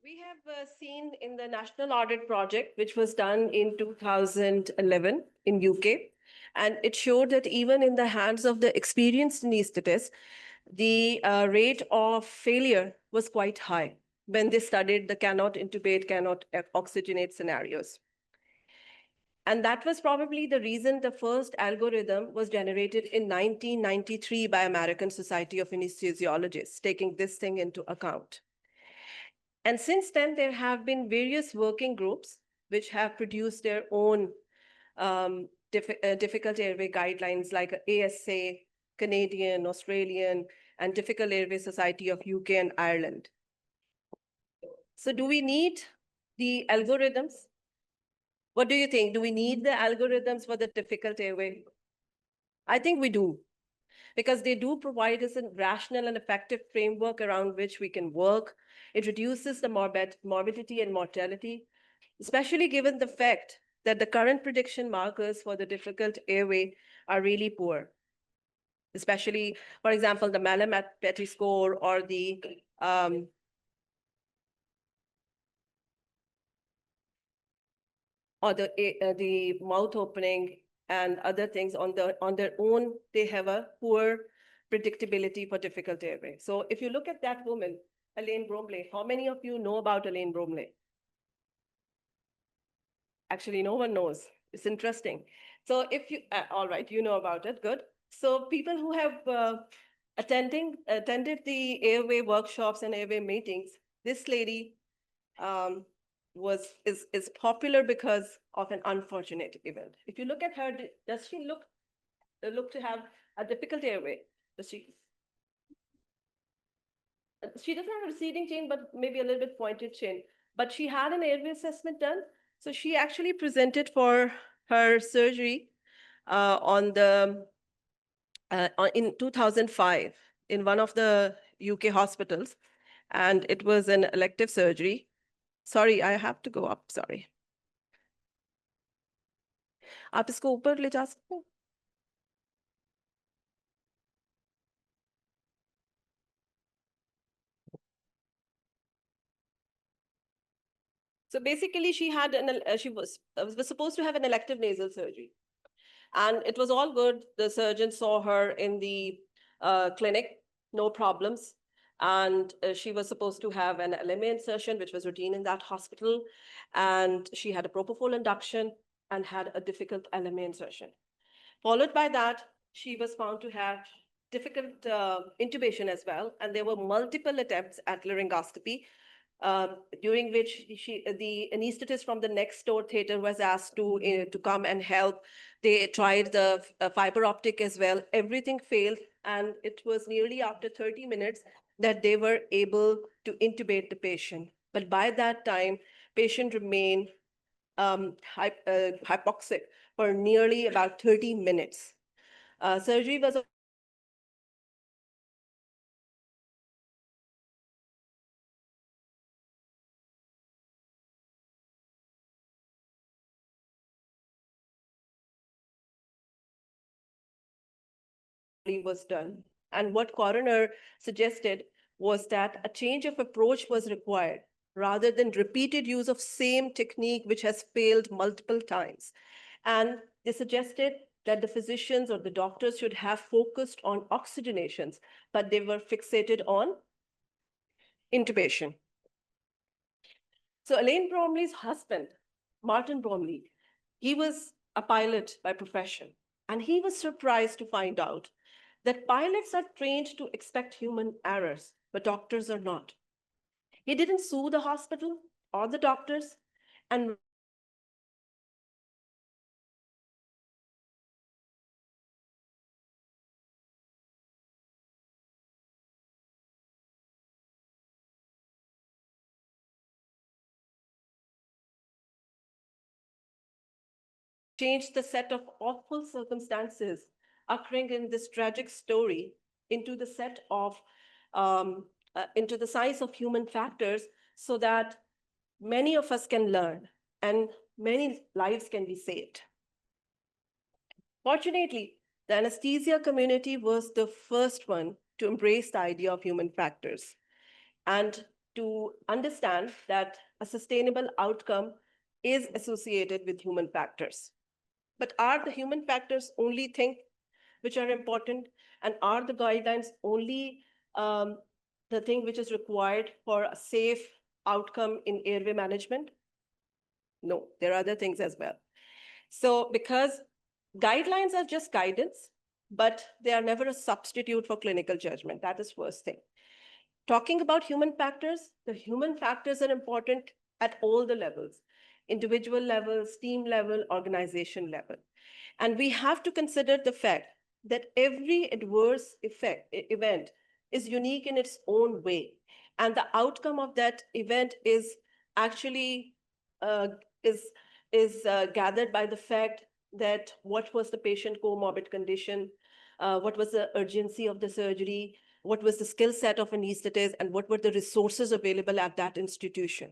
We have seen in the National Audit Project, which was done in 2011 in UK, and it showed that even in the hands of the experienced anesthetists, the rate of failure was quite high when they studied the cannot intubate, cannot oxygenate scenarios. And that was probably the reason the first algorithm was generated in 1993 by American Society of Anesthesiologists, taking this thing into account. And since then, there have been various working groups which have produced their own difficult airway guidelines like ASA, Canadian, Australian, and Difficult Airway Society of UK and Ireland. So do we need the algorithms? What do you think? Do we need the algorithms for the difficult airway? I think we do, because they do provide us a rational and effective framework around which we can work. It reduces the morbidity and mortality, especially given the fact that the current prediction markers for the difficult airway are really poor. Especially, for example, the Malam-Petty score or the mouth opening and other things on their own, they have a poor predictability for difficult airway. So if you look at that woman, Elaine Bromley, how many of you know about Elaine Bromley? Actually, no one knows. It's interesting. So if you, all right, you know about it, good. So people who have attended the airway workshops and airway meetings, this lady is popular because of an unfortunate event. If you look at her, does she look to have a difficult airway? Does she? She doesn't have a receding chin, but maybe a little bit pointed chin. But she had an airway assessment done. So she actually presented for her surgery in 2005 in one of the UK hospitals. And it was an elective surgery. Sorry, I have to go up, sorry. आप इसको ऊपर ले जा सकते हैं? So basically, she was supposed to have an elective nasal surgery, and it was all good. The surgeon saw her in the clinic, no problems, and she was supposed to have an LMA insertion, which was routine in that hospital, and she had a propofol induction and had a difficult LMA insertion. Followed by that, she was found to have difficult intubation as well, and there were multiple attempts at laryngoscopy, during which the anesthetist from the next door theater was asked to come and help. They tried the fiber optic as well. Everything failed, and it was nearly after 30 minutes that they were able to intubate the patient. But by that time, patient remained hypoxic for nearly about 30 minutes. Surgery was done. And what coroner suggested was that a change of approach was required rather than repeated use of same technique which has failed multiple times. And they suggested that the physicians or the doctors should have focused on oxygenations, but they were fixated on intubation. So Elaine Bromley's husband, Martin Bromley, he was a pilot by profession, and he was surprised to find out that pilots are trained to expect human errors, but doctors are not. He didn't sue the hospital or the doctors, and changed the set of awful circumstances occurring in this tragic story into the set of into the size of human factors, so that many of us can learn and many lives can be saved. Fortunately, the anesthesia community was the first one to embrace the idea of human factors. And to understand that a sustainable outcome is associated with human factors. But are the human factors only thing which are important? And are the guidelines only the thing which is required for a safe outcome in airway management? No, there are other things as well. So because guidelines are just guidance, but they are never a substitute for clinical judgment. That is first thing. Talking about human factors, the human factors are important at all the levels, individual levels, team level, organization level. And we have to consider the fact that every adverse event is unique in its own way. And the outcome of that event is actually uh, is, is gathered by the fact that what was the patient comorbid condition, what was the urgency of the surgery, what was the skill set of anesthetist, and what were the resources available at that institution.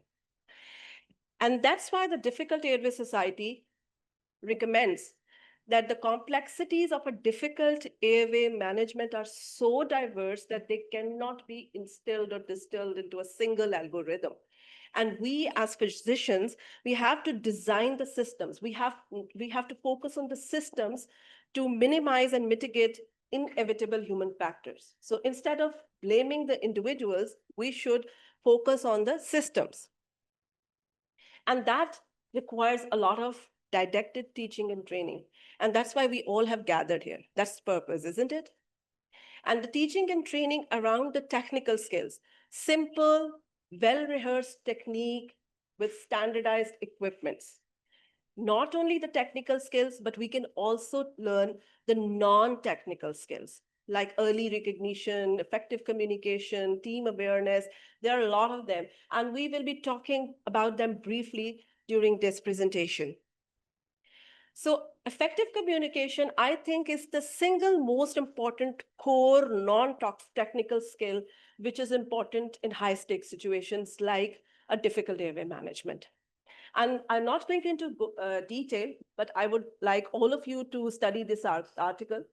And that's why the Difficult Airway Society recommends that the complexities of a difficult airway management are so diverse that they cannot be instilled or distilled into a single algorithm. And we as physicians, we have to design the systems. We have to focus on the systems to minimize and mitigate inevitable human factors. So instead of blaming the individuals, we should focus on the systems. And that requires a lot of didactic teaching and training. And that's why we all have gathered here. That's the purpose, isn't it? And the teaching and training around the technical skills, simple, well-rehearsed technique with standardized equipments. Not only the technical skills, but we can also learn the non-technical skills like early recognition, effective communication, team awareness. There are a lot of them, and we will be talking about them briefly during this presentation. So effective communication, I think, is the single most important core non-technical skill, which is important in high-stakes situations like a difficult airway management. And I'm not going into detail, but I would like all of you to study this article.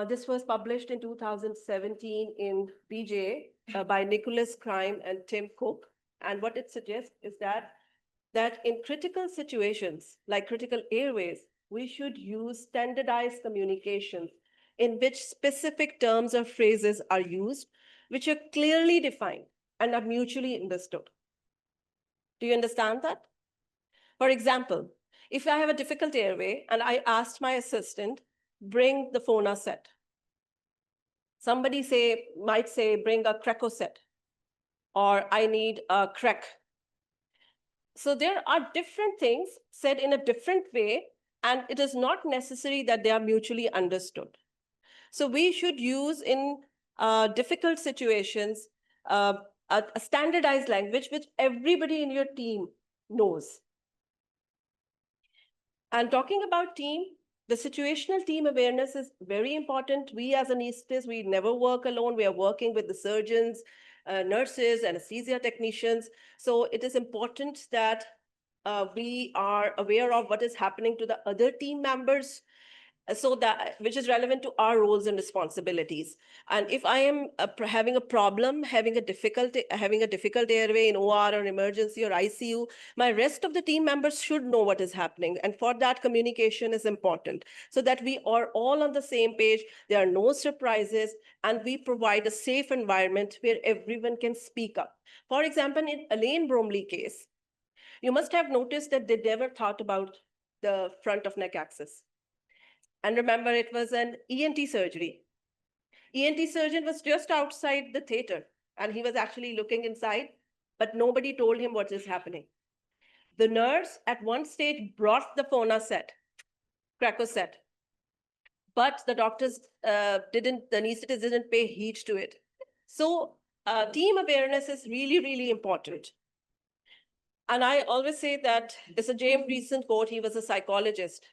This was published in 2017 in BJA by Nicholas Crime and Tim Cook. And what it suggests is that in critical situations, like critical airways, we should use standardized communications in which specific terms or phrases are used, which are clearly defined and are mutually understood. Do you understand that? For example, if I have a difficult airway and I asked my assistant, bring the Fona set. Somebody might say, bring a Creco set, or I need a Crec. So there are different things said in a different way, and it is not necessary that they are mutually understood. So we should use in difficult situations a standardized language which everybody in your team knows. And talking about team, the situational team awareness is very important. We as anesthetists, we never work alone. We are working with the surgeons, nurses, anesthesia technicians. So it is important that we are aware of what is happening to the other team members, so that which is relevant to our roles and responsibilities. And if I am having a problem, having a difficult airway in OR or emergency or ICU, my rest of the team members should know what is happening. And for that, communication is important so that we are all on the same page. There are no surprises, and we provide a safe environment where everyone can speak up. For example, in Elaine Bromley case, you must have noticed that they never thought about the front of neck access. And remember, it was an ENT surgery. ENT surgeon was just outside the theater, and he was actually looking inside, but nobody told him what is happening. The nurse at one stage brought the Fona set, Creco set, but the doctors the anesthetist didn't pay heed to it. So team awareness is really, really important. And I always say that it's a James Recent quote, he was a psychologist,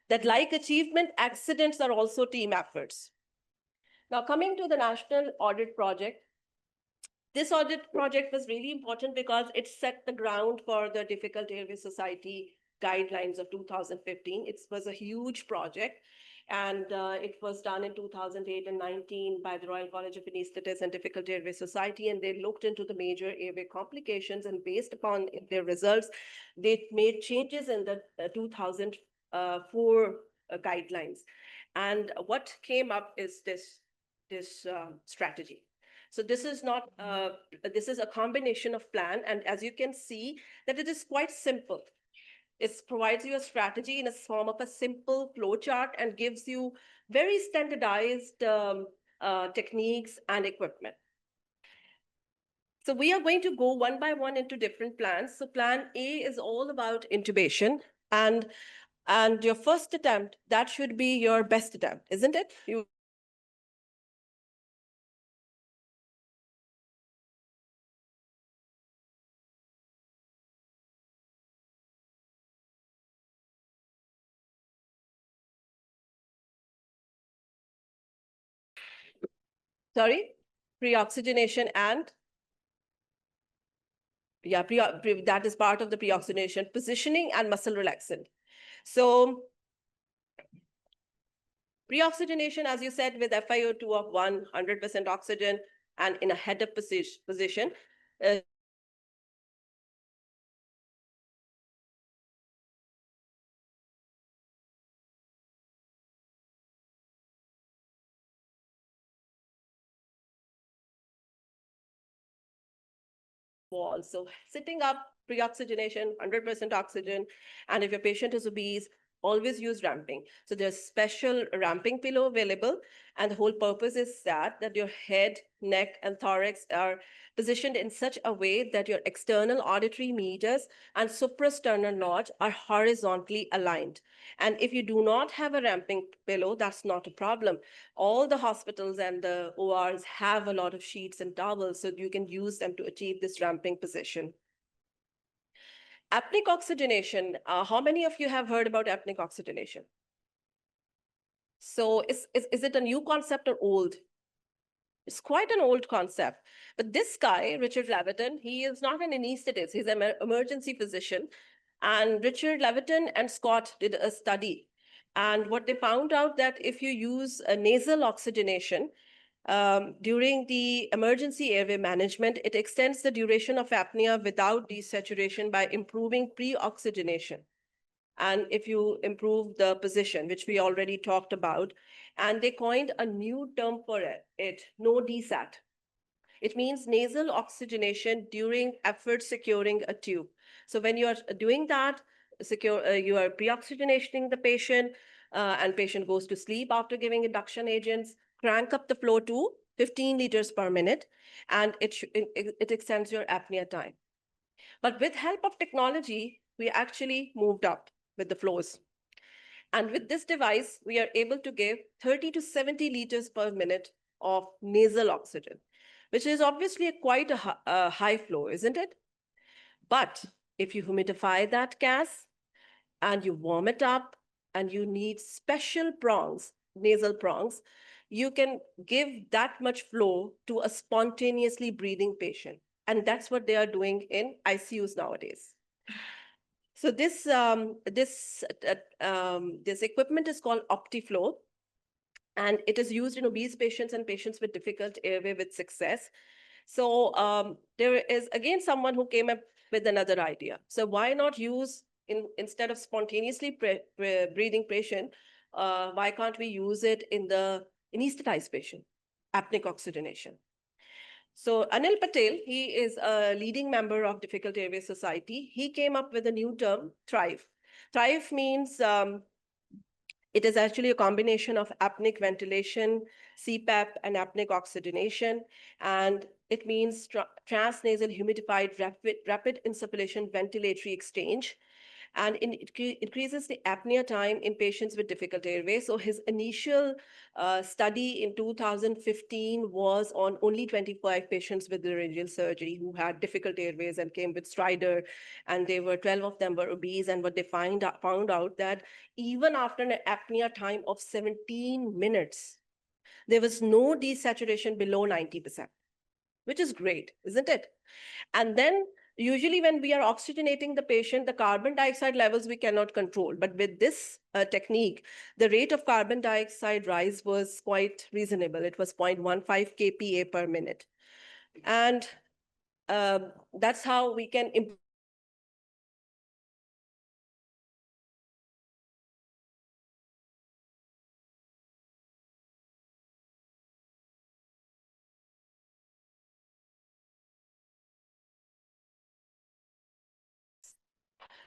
that like achievement, accidents are also team efforts. Now, coming to the National Audit Project, this audit project was really important because it set the ground for the Difficult Airway Society guidelines of 2015. It was a huge project. And it was done in 2008 and 19 by the Royal College of Anesthetists and Difficult Airway Society, and they looked into the major airway complications, and based upon their results, they made changes in the 2004 guidelines. And what came up is this strategy. So this is not this is a combination of plan, and as you can see that it is quite simple. It provides you a strategy in a form of a simple flow chart and gives you very standardized techniques and equipment. So we are going to go one by one into different plans. So plan A is all about intubation, and your first attempt, that should be your best attempt, isn't it? Sorry, pre-oxygenation and yeah, that is part of the pre-oxygenation, positioning and muscle relaxant. So pre-oxygenation, as you said, with FiO2 of 100% oxygen and in a head-up position, uh, wall. So sitting up, pre-oxygenation, 100% oxygen. And if your patient is obese, always use ramping. So there's special ramping pillow available. And the whole purpose is that your head, neck, and thorax are positioned in such a way that your external auditory meters and suprasternal notch are horizontally aligned. And if you do not have a ramping pillow, that's not a problem. All the hospitals and the ORs have a lot of sheets and towels, so you can use them to achieve this ramping position. Apneic oxygenation. How many of you have heard about apneic oxygenation? So is it a new concept or old? It's quite an old concept. But this guy, Richard Leviton, he is not an anesthetist. He's an emergency physician. And Richard Leviton and Scott did a study. And what they found out that if you use a nasal oxygenation, during the emergency airway management, it extends the duration of apnea without desaturation by improving pre-oxygenation. And if you improve the position, which we already talked about, and they coined a new term for it, no desat. It means nasal oxygenation during effort securing a tube. So when you are doing that, you are pre-oxygenating the patient, and patient goes to sleep after giving induction agents, crank up the flow to 15 liters per minute, and it extends your apnea time. But with help of technology, we actually moved up with the flows. And with this device, we are able to give 30 to 70 liters per minute of nasal oxygen, which is obviously quite a high flow, isn't it? But if you humidify that gas and you warm it up and you need special prongs, nasal prongs, you can give that much flow to a spontaneously breathing patient. And that's what they are doing in ICUs nowadays. So this equipment is called OptiFlow, and it is used in obese patients and patients with difficult airway with success. So there is again someone who came up with another idea. So why not use instead of spontaneously breathing patient, why can't we use it in the anesthetized patient, apneic oxygenation? So Anil Patel, he is a leading member of Difficult Airway Society. He came up with a new term, Thrive. Thrive means it is actually a combination of apneic ventilation, CPAP, and apneic oxygenation. And it means transnasal humidified rapid insufflation ventilatory exchange. And it increases the apnea time in patients with difficult airway. So his initial study in 2015 was on only 25 patients with laryngeal surgery who had difficult airways and came with stridor, and 12 of them were obese. And what they found out that even after an apnea time of 17 minutes, there was no desaturation below 90%, which is great, isn't it? And then Usually when we are oxygenating the patient, the carbon dioxide levels we cannot control. But with this technique, the rate of carbon dioxide rise was quite reasonable. It was 0.15 kPa per minute. And that's how we can improve.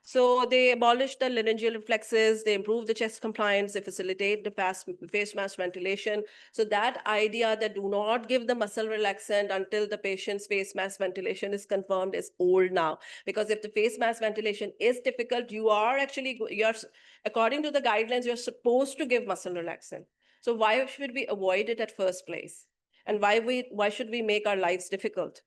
So they abolished the laryngeal reflexes, they improved the chest compliance, they facilitate the face mask ventilation. So that idea that do not give the muscle relaxant until the patient's face mask ventilation is confirmed is old now. Because if the face mask ventilation is difficult, you are actually, according to the guidelines, you're supposed to give muscle relaxant. So why should we avoid it at first place? And why should we make our lives difficult?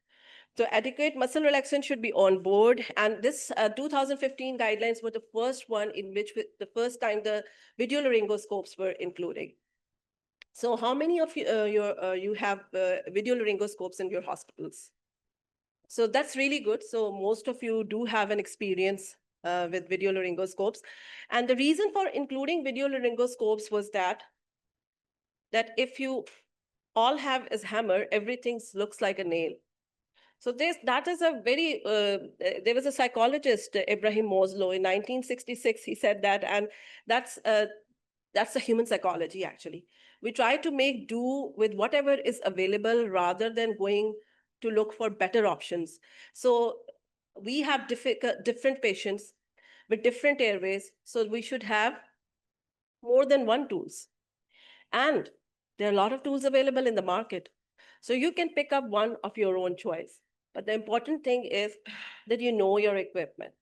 So adequate muscle relaxant should be on board. And this 2015 guidelines were the first one in which the first time the video laryngoscopes were included. So how many of you have video laryngoscopes in your hospitals? So that's really good. So most of you do have an experience with video laryngoscopes. And the reason for including video laryngoscopes was that if you all have is hammer, everything looks like a nail. So that is a very, there was a psychologist, Ibrahim Maslow, in 1966, he said that, and that's the human psychology, actually. We try to make do with whatever is available rather than going to look for better options. So we have different patients with different airways, so we should have more than one tools. And there are a lot of tools available in the market. So you can pick up one of your own choice. But the important thing is that you know your equipment.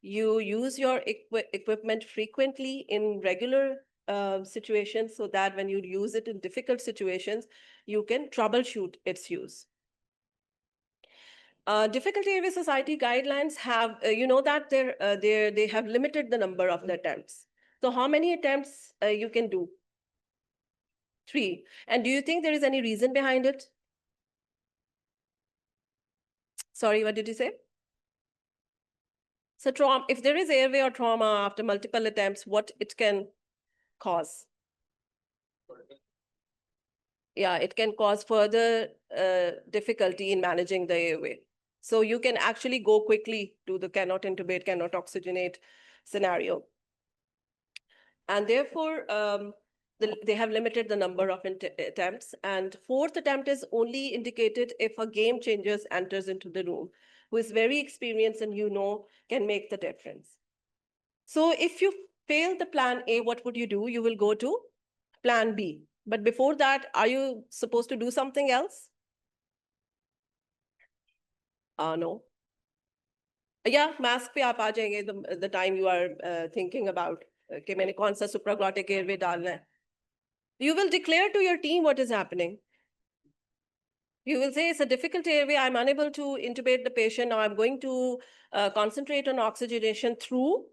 You use your equipment frequently in regular situations so that when you use it in difficult situations, you can troubleshoot its use. Difficult Airway Society guidelines have, you know that they have limited the number of the attempts. So how many attempts you can do? 3. And do you think there is any reason behind it? Sorry, what did you say? So trauma, if there is airway or trauma after multiple attempts, what it can cause? Yeah, it can cause further difficulty in managing the airway. So you can actually go quickly to the cannot intubate, cannot oxygenate scenario. And therefore, they have limited the number of attempts. And 4th attempt is only indicated if a game changer enters into the room, who is very experienced and can make the difference. So if you fail the plan A, what would you do? You will go to plan B. But before that, are you supposed to do something else? No. Yeah, mask पे आप आ जाएंगे the time you are thinking about कि मैंने कौन सा supraglottic airway डालना है. You will declare to your team what is happening. You will say it's a difficult airway. I'm unable to intubate the patient. Now I'm going to concentrate on oxygenation through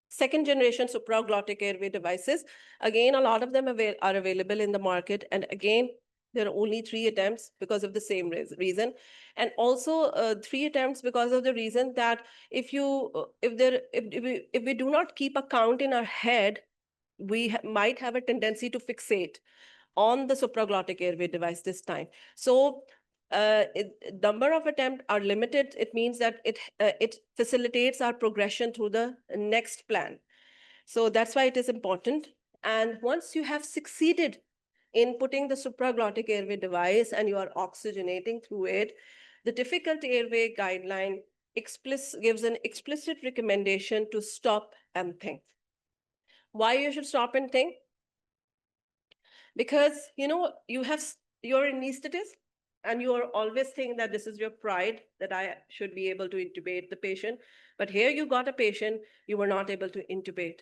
second generation supraglottic airway devices. Again, a lot of them are available in the market. And again, there are only 3 attempts because of the same reason. And also 3 attempts because of the reason that if we do not keep a count in our head, we might have a tendency to fixate on the supraglottic airway device this time. So number of attempts are limited. It means that it facilitates our progression through the next plan. So that's why it is important. And once you have succeeded in putting the supraglottic airway device and you are oxygenating through it, the difficult airway guideline gives an explicit recommendation to stop and think. Why you should stop and think? Because you're an anesthetist and you are always thinking that this is your pride that I should be able to intubate the patient. But here you got a patient, you were not able to intubate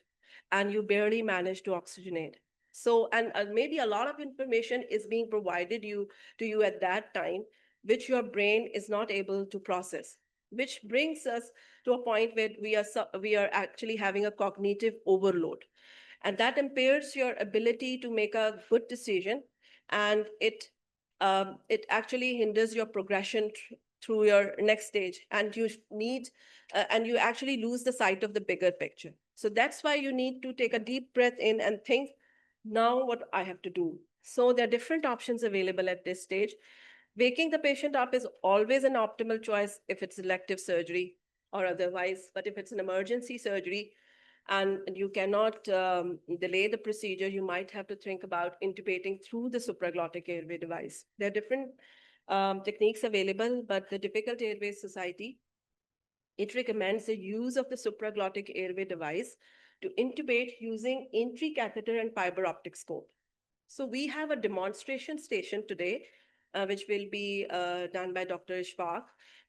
and you barely managed to oxygenate. So, and maybe a lot of information is being provided to you at that time, which your brain is not able to process, which brings us to a point where we are actually having a cognitive overload. And that impairs your ability to make a good decision, and it actually hinders your progression through your next stage, and you need and you actually lose the sight of the bigger picture. So that's why you need to take a deep breath in and think, now what I have to do. So there are different options available at this stage. Waking the patient up is always an optimal choice if it's elective surgery or otherwise. But if it's an emergency surgery and you cannot delay the procedure, you might have to think about intubating through the supraglottic airway device. There are different techniques available, but the Difficult Airways Society, it recommends the use of the supraglottic airway device to intubate using entry catheter and fiber optic scope. So we have a demonstration station today, which will be done by Dr. Ishfaq,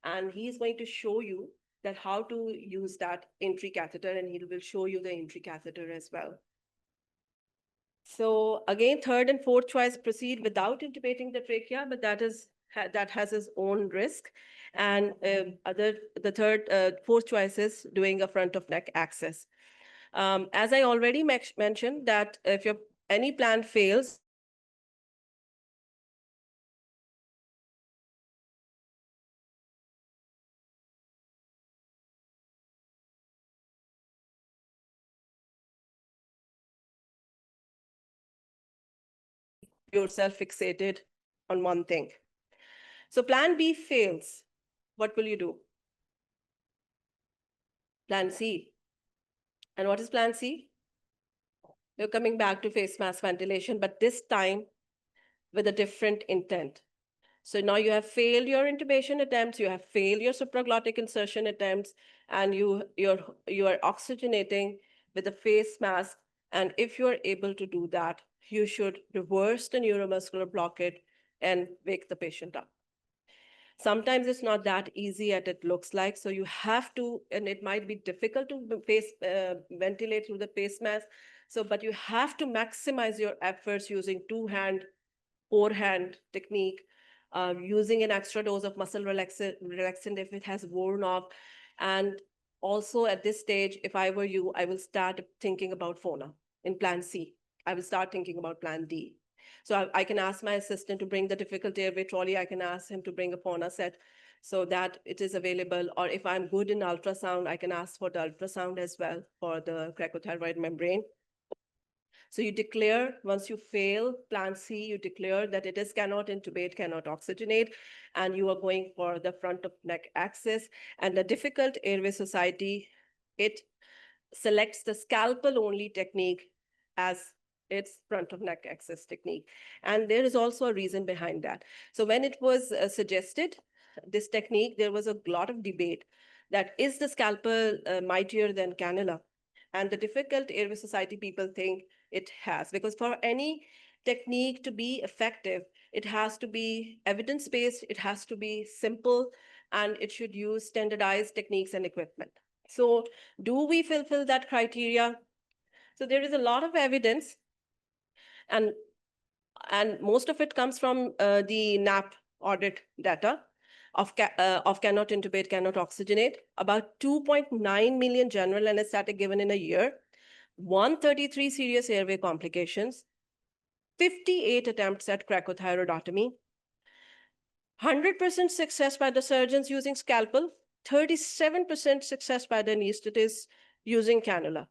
and he's going to show you that how to use that entry catheter, and he will show you the entry catheter as well. So again, third and fourth choice, proceed without intubating the trachea, but that has its own risk. And the third, fourth choice is doing a front of neck access. As I already mentioned, that if your any plan fails, yourself fixated on one thing. So plan B fails. What will you do? Plan C. And what is plan C? You're coming back to face mask ventilation, but this time with a different intent. So now you have failed your intubation attempts, you have failed your supraglottic insertion attempts, and you are oxygenating with a face mask. And if you are able to do that, you should reverse the neuromuscular blockade and wake the patient up. Sometimes it's not that easy as it looks like. So you have to, and it might be difficult to ventilate through the face mask. So, but you have to maximize your efforts using two-hand, four-hand technique, using an extra dose of muscle relaxant if it has worn off. And also at this stage, if I were you, I will start thinking about FONA in plan C. I will start thinking about plan D. So I can ask my assistant to bring the difficult airway trolley. I can ask him to bring a FONA set so that it is available. Or if I'm good in ultrasound, I can ask for the ultrasound as well for the cricothyroid membrane. So you declare, once you fail plan C, you declare that it is cannot intubate, cannot oxygenate, and you are going for the front of neck access. And the Difficult Airway Society, it selects the scalpel only technique as its front of neck access technique. And there is also a reason behind that. So when it was suggested, this technique, there was a lot of debate that is the scalpel mightier than cannula? And the Difficult Airway Society people think it has, because for any technique to be effective, it has to be evidence-based, it has to be simple, and it should use standardized techniques and equipment. So do we fulfill that criteria? So there is a lot of evidence, and most of it comes from the NAP audit data of cannot intubate, cannot oxygenate. About 2.9 million general anesthetic given in a year, 133 serious airway complications, 58 attempts at cricothyroidotomy, 100% success by the surgeons using scalpel, 37% success by the anesthetists using cannula.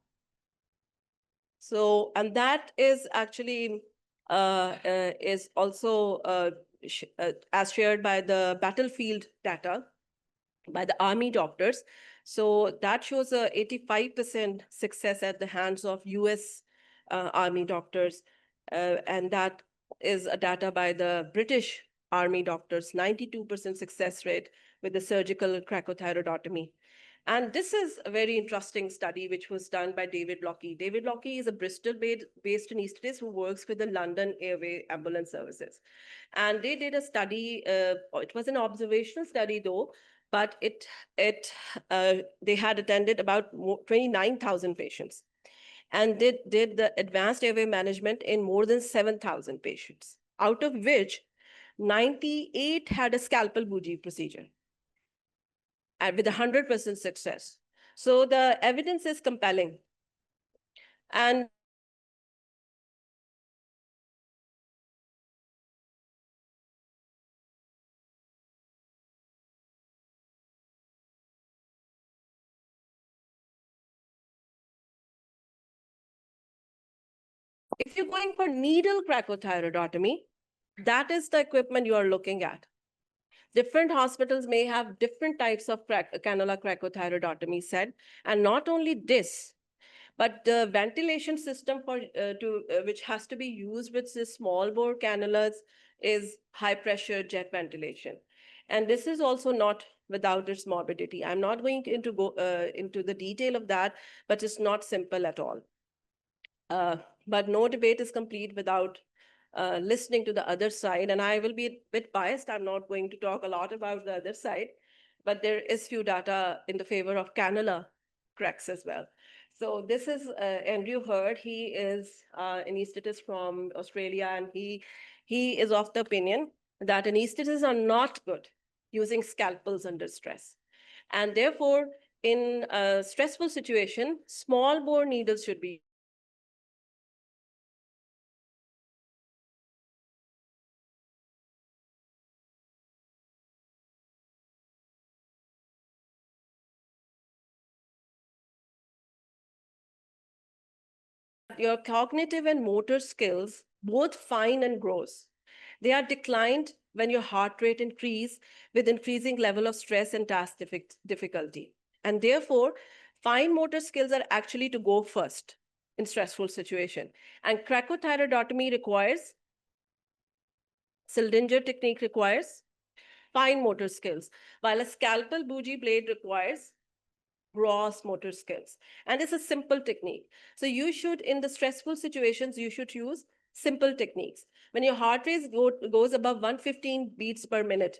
So, and that is actually is also as shared by the battlefield data by the Army doctors. So that shows a 85% success at the hands of US Army doctors. And that is a data by the British Army doctors, 92% success rate with the surgical cricothyroidotomy. And this is a very interesting study which was done by David Lockey. David Lockey is a Bristol-based anesthetist who works with the London Airway Ambulance Services. And they did a study, it was an observational study though, but they had attended about 29,000 patients and did the advanced airway management in more than 7,000 patients, out of which 98 had a scalpel bougie procedure with 100% success. So the evidence is compelling. And you're going for needle cracothyroidotomy, that is the equipment you are looking at. Different hospitals may have different types of cannula cracothyroidotomy set. And not only this, but the ventilation system which has to be used with the small bore cannulas is high pressure jet ventilation. And this is also not without its morbidity. I'm not going into the detail of that, but it's not simple at all. But no debate is complete without listening to the other side. And I will be a bit biased. I'm not going to talk a lot about the other side, but there is few data in the favor of cannula cracks as well. So this is Andrew Hurd. He is anesthetist from Australia, and he is of the opinion that anesthetists are not good using scalpels under stress. And therefore, in a stressful situation, small bore needles should be your cognitive and motor skills, both fine and gross, they are declined when your heart rate increase with increasing level of stress and task difficulty. And therefore, fine motor skills are actually to go first in stressful situation. And cracothyroidotomy requires, Sildinger technique requires fine motor skills, while a scalpel bougie blade requires gross motor skills. And it's a simple technique. So you should, in the stressful situations, you should use simple techniques. When your heart rate goes above 115 beats per minute,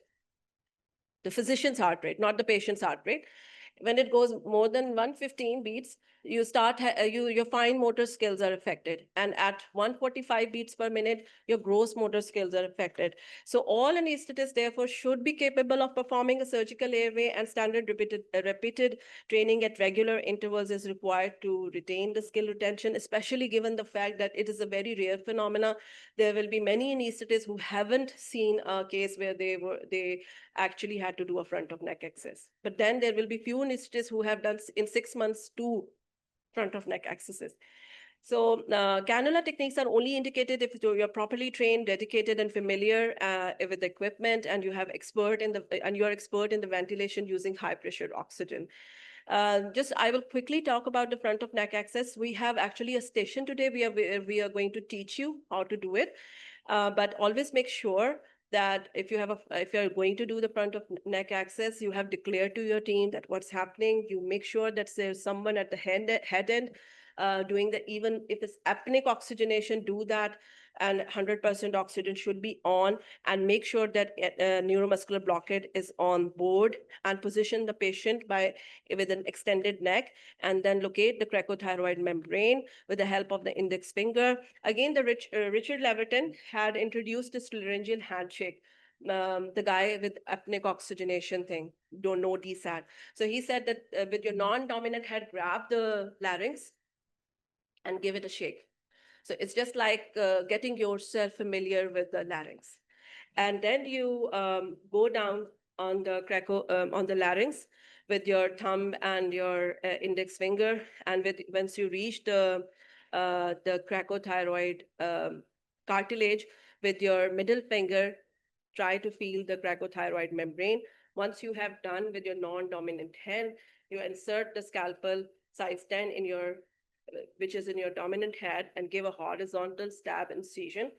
the physician's heart rate, not the patient's heart rate, when it goes more than 115 beats, you start your fine motor skills are affected, and at 145 beats per minute your gross motor skills are affected. So all anesthetists therefore should be capable of performing a surgical airway, and standard repeated training at regular intervals is required to retain the skill retention, especially given the fact that it is a very rare phenomena. There will be many anesthetists who haven't seen a case where they actually had to do a front of neck access. But then there will be few anesthetists who have done in 6 months 2 front of neck accesses. So cannula techniques are only indicated if you're properly trained, dedicated, and familiar with the equipment, and you have you're expert in the ventilation using high pressure oxygen. I will quickly talk about the front of neck access. We have actually a station today. We are going to teach you how to do it. But always make sure that if you're going to do the front of neck access, you have declared to your team that what's happening. You make sure that there's someone at the head end doing the, even if it's apneic oxygenation, do that, and 100% oxygen should be on, and make sure that neuromuscular blockade is on board, and position the patient with an extended neck, and then locate the cracothyroid membrane with the help of the index finger. Again, Richard Leverton had introduced this laryngeal handshake. The guy with apneic oxygenation thing, don't know DSAT. So he said that with your non-dominant head, grab the larynx and give it a shake. So it's just like getting yourself familiar with the larynx. And then you go down on the larynx with your thumb and your index finger. And once you reach the cracothyroid cartilage with your middle finger, try to feel the cracothyroid membrane. Once you have done with your non-dominant hand, you insert the scalpel size 10 which is in your dominant hand, and give a horizontal stab incision,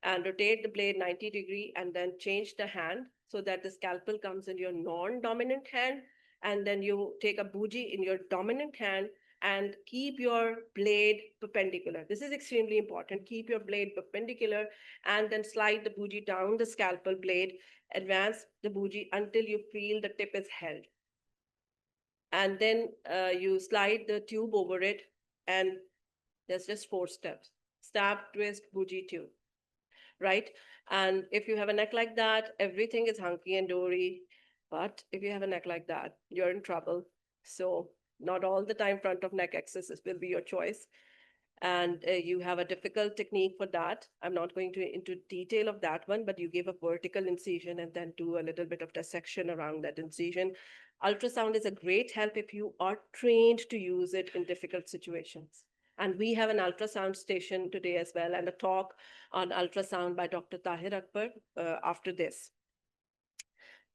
and rotate the blade 90-degree, and then change the hand so that the scalpel comes in your non-dominant hand. And then you take a bougie in your dominant hand and keep your blade perpendicular. This is extremely important. Keep your blade perpendicular, and then slide the bougie down the scalpel blade. Advance the bougie until you feel the tip is held. And then you slide the tube over it, and there's just 4 steps. Stab, twist, bougie, tube, right? And if you have a neck like that, everything is hunky and dory. But if you have a neck like that, you're in trouble. So not all the time front of neck accesses will be your choice. And you have a difficult technique for that. I'm not going into detail of that one, but you give a vertical incision and then do a little bit of dissection around that incision. Ultrasound is a great help if you are trained to use it in difficult situations. And we have an ultrasound station today as well, and a talk on ultrasound by Dr. Tahir Akbar after this.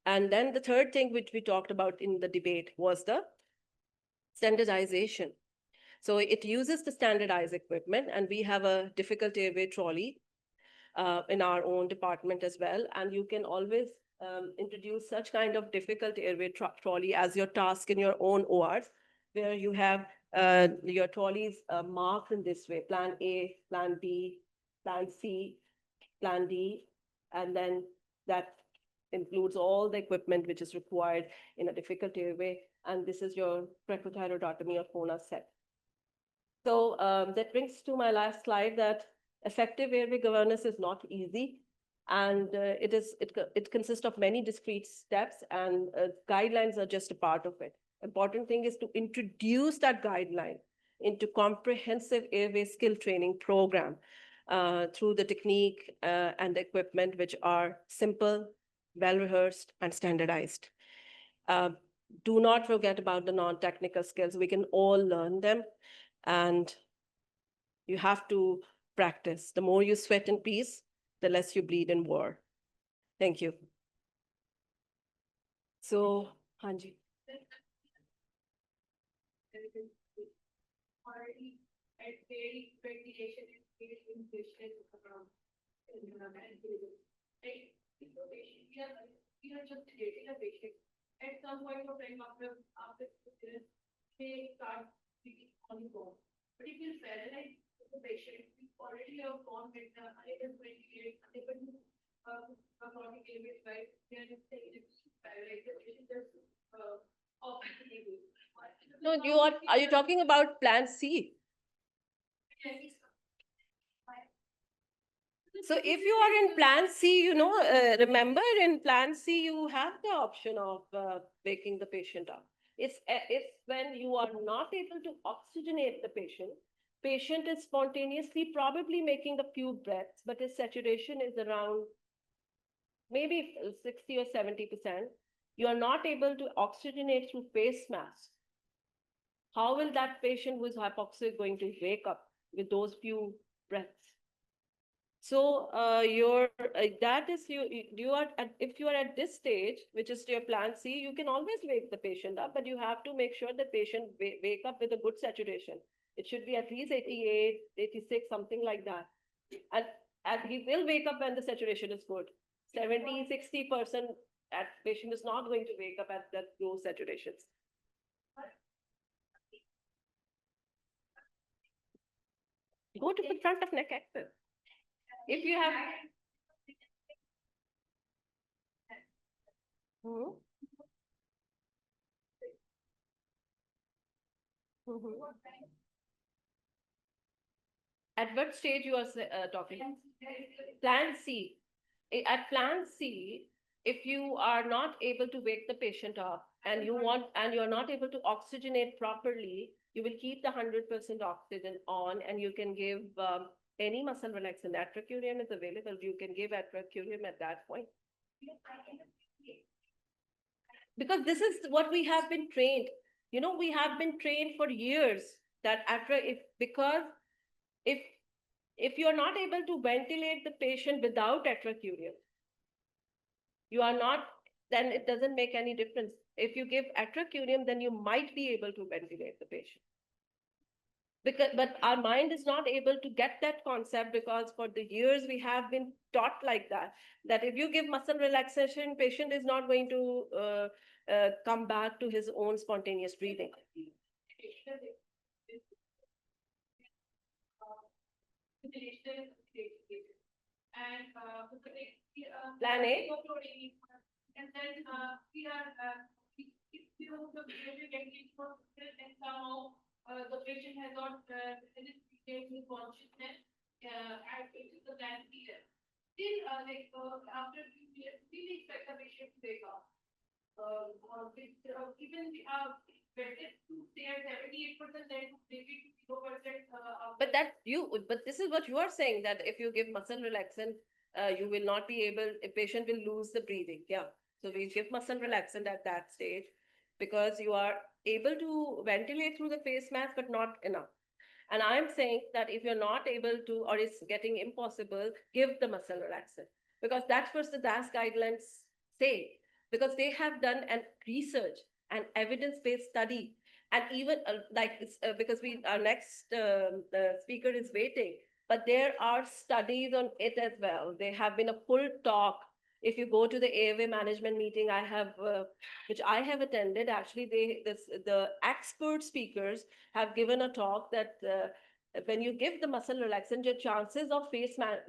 And then the third thing which we talked about in the debate was the standardization. So it uses the standardized equipment, and we have a difficult airway trolley in our own department as well. And you can always introduce such kind of difficult airway trolley as your task in your own ORs, where you have your trolleys marked in this way: plan A, plan B, plan C, plan D, and then that includes all the equipment which is required in a difficult airway. And this is your prepothyroidotomy or FONA set. So that brings to my last slide that effective airway governance is not easy. And it consists of many discrete steps, and guidelines are just a part of it. Important thing is to introduce that guideline into comprehensive airway skill training program through the technique and the equipment, which are simple, well-rehearsed, and standardized. Do not forget about the non-technical skills. We can all learn them, and you have to practice. The more you sweat in peace, the less you bleed in war. Thank you. So, Hanji. At some point of time after they start speaking on the phone. But if you paralyze the patient, you already have gone with the unable to ventilate, unable to chronic airways, right? Then it's paralyzed. The patient just off the table. No, are you talking about plan C? So if you are in plan C, remember in plan C, you have the option of waking the patient up. It's when you are not able to oxygenate the patient. Patient is spontaneously probably making a few breaths, but his saturation is around maybe 60 or 70%. You are not able to oxygenate through face mask. How will that patient who is hypoxic going to wake up with those few breaths? So if you are at this stage, which is your plan C, you can always wake the patient up, but you have to make sure the patient wake up with a good saturation. It should be at least 88, 86, something like that. And he will wake up when the saturation is good. 70, 60% at patient is not going to wake up at that low saturations. Go to the front of neck active. If you have At what stage you are talking? Plan C. At plan C, if you are not able to wake the patient up and you're not able to oxygenate properly, you will keep the 100% oxygen on, and you can give any muscle relaxant. Atracurium is available. You can give atracurium at that point. Because this is what we have been trained. We have been trained for years that if you are not able to ventilate the patient without atracurium, then it doesn't make any difference. If you give atracurium, then you might be able to ventilate the patient. But our mind is not able to get that concept, because for the years we have been taught like that if you give muscle relaxation, patient is not going to come back to his own spontaneous breathing. And plan A. And then we are and somehow the patient has not regained consciousness at the plan B. Still, after 2 years, we expect the patient to wake up. Even better to stay at 78%, then maybe 0%. But this is what you are saying, that if you give muscle relaxant, you will not be able, a patient will lose the breathing. Yeah. So we give muscle relaxant at that stage because you are able to ventilate through the face mask, but not enough. And I'm saying that if you're not able to, or it's getting impossible, give the muscle relaxant, because that's what the DAS guidelines say, because they have done an research and evidence-based study. And even because our next speaker is waiting, but there are studies on it as well. There have been a full talk. If you go to the Airway management meeting, which I have attended, actually, the expert speakers have given a talk that when you give the muscle relaxant, your chances of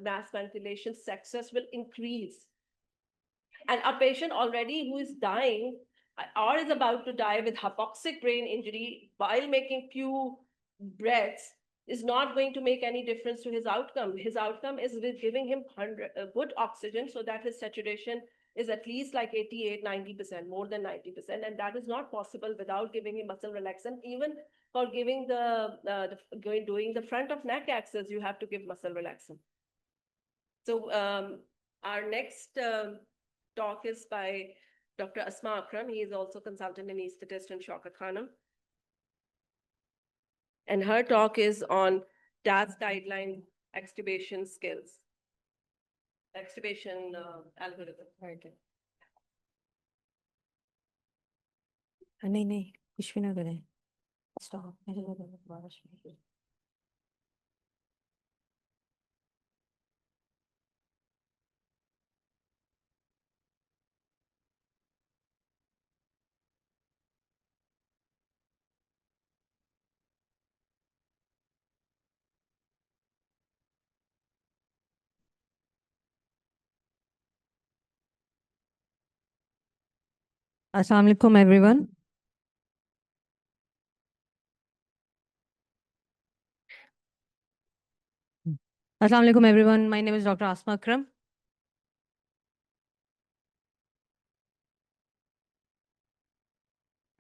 mass ventilation success will increase. And a patient already who is dying or is about to die with hypoxic brain injury while making few breaths is not going to make any difference to his outcome. His outcome is with giving him good oxygen so that his saturation is at least like 88, 90%, more than 90%. And that is not possible without giving him muscle relaxant. Even for giving doing the front of neck access, you have to give muscle relaxant. So our next talk is by Dr. Asma Akram. He is also consultant anesthetist in Shaukat Khanum. And her talk is on DAS guideline extubation skills, extubation algorithm. Okay. नहीं कुछ भी ना करें stop Assalamu alaikum everyone. Assalamu alaikum everyone. My name is Dr. Asma Akram.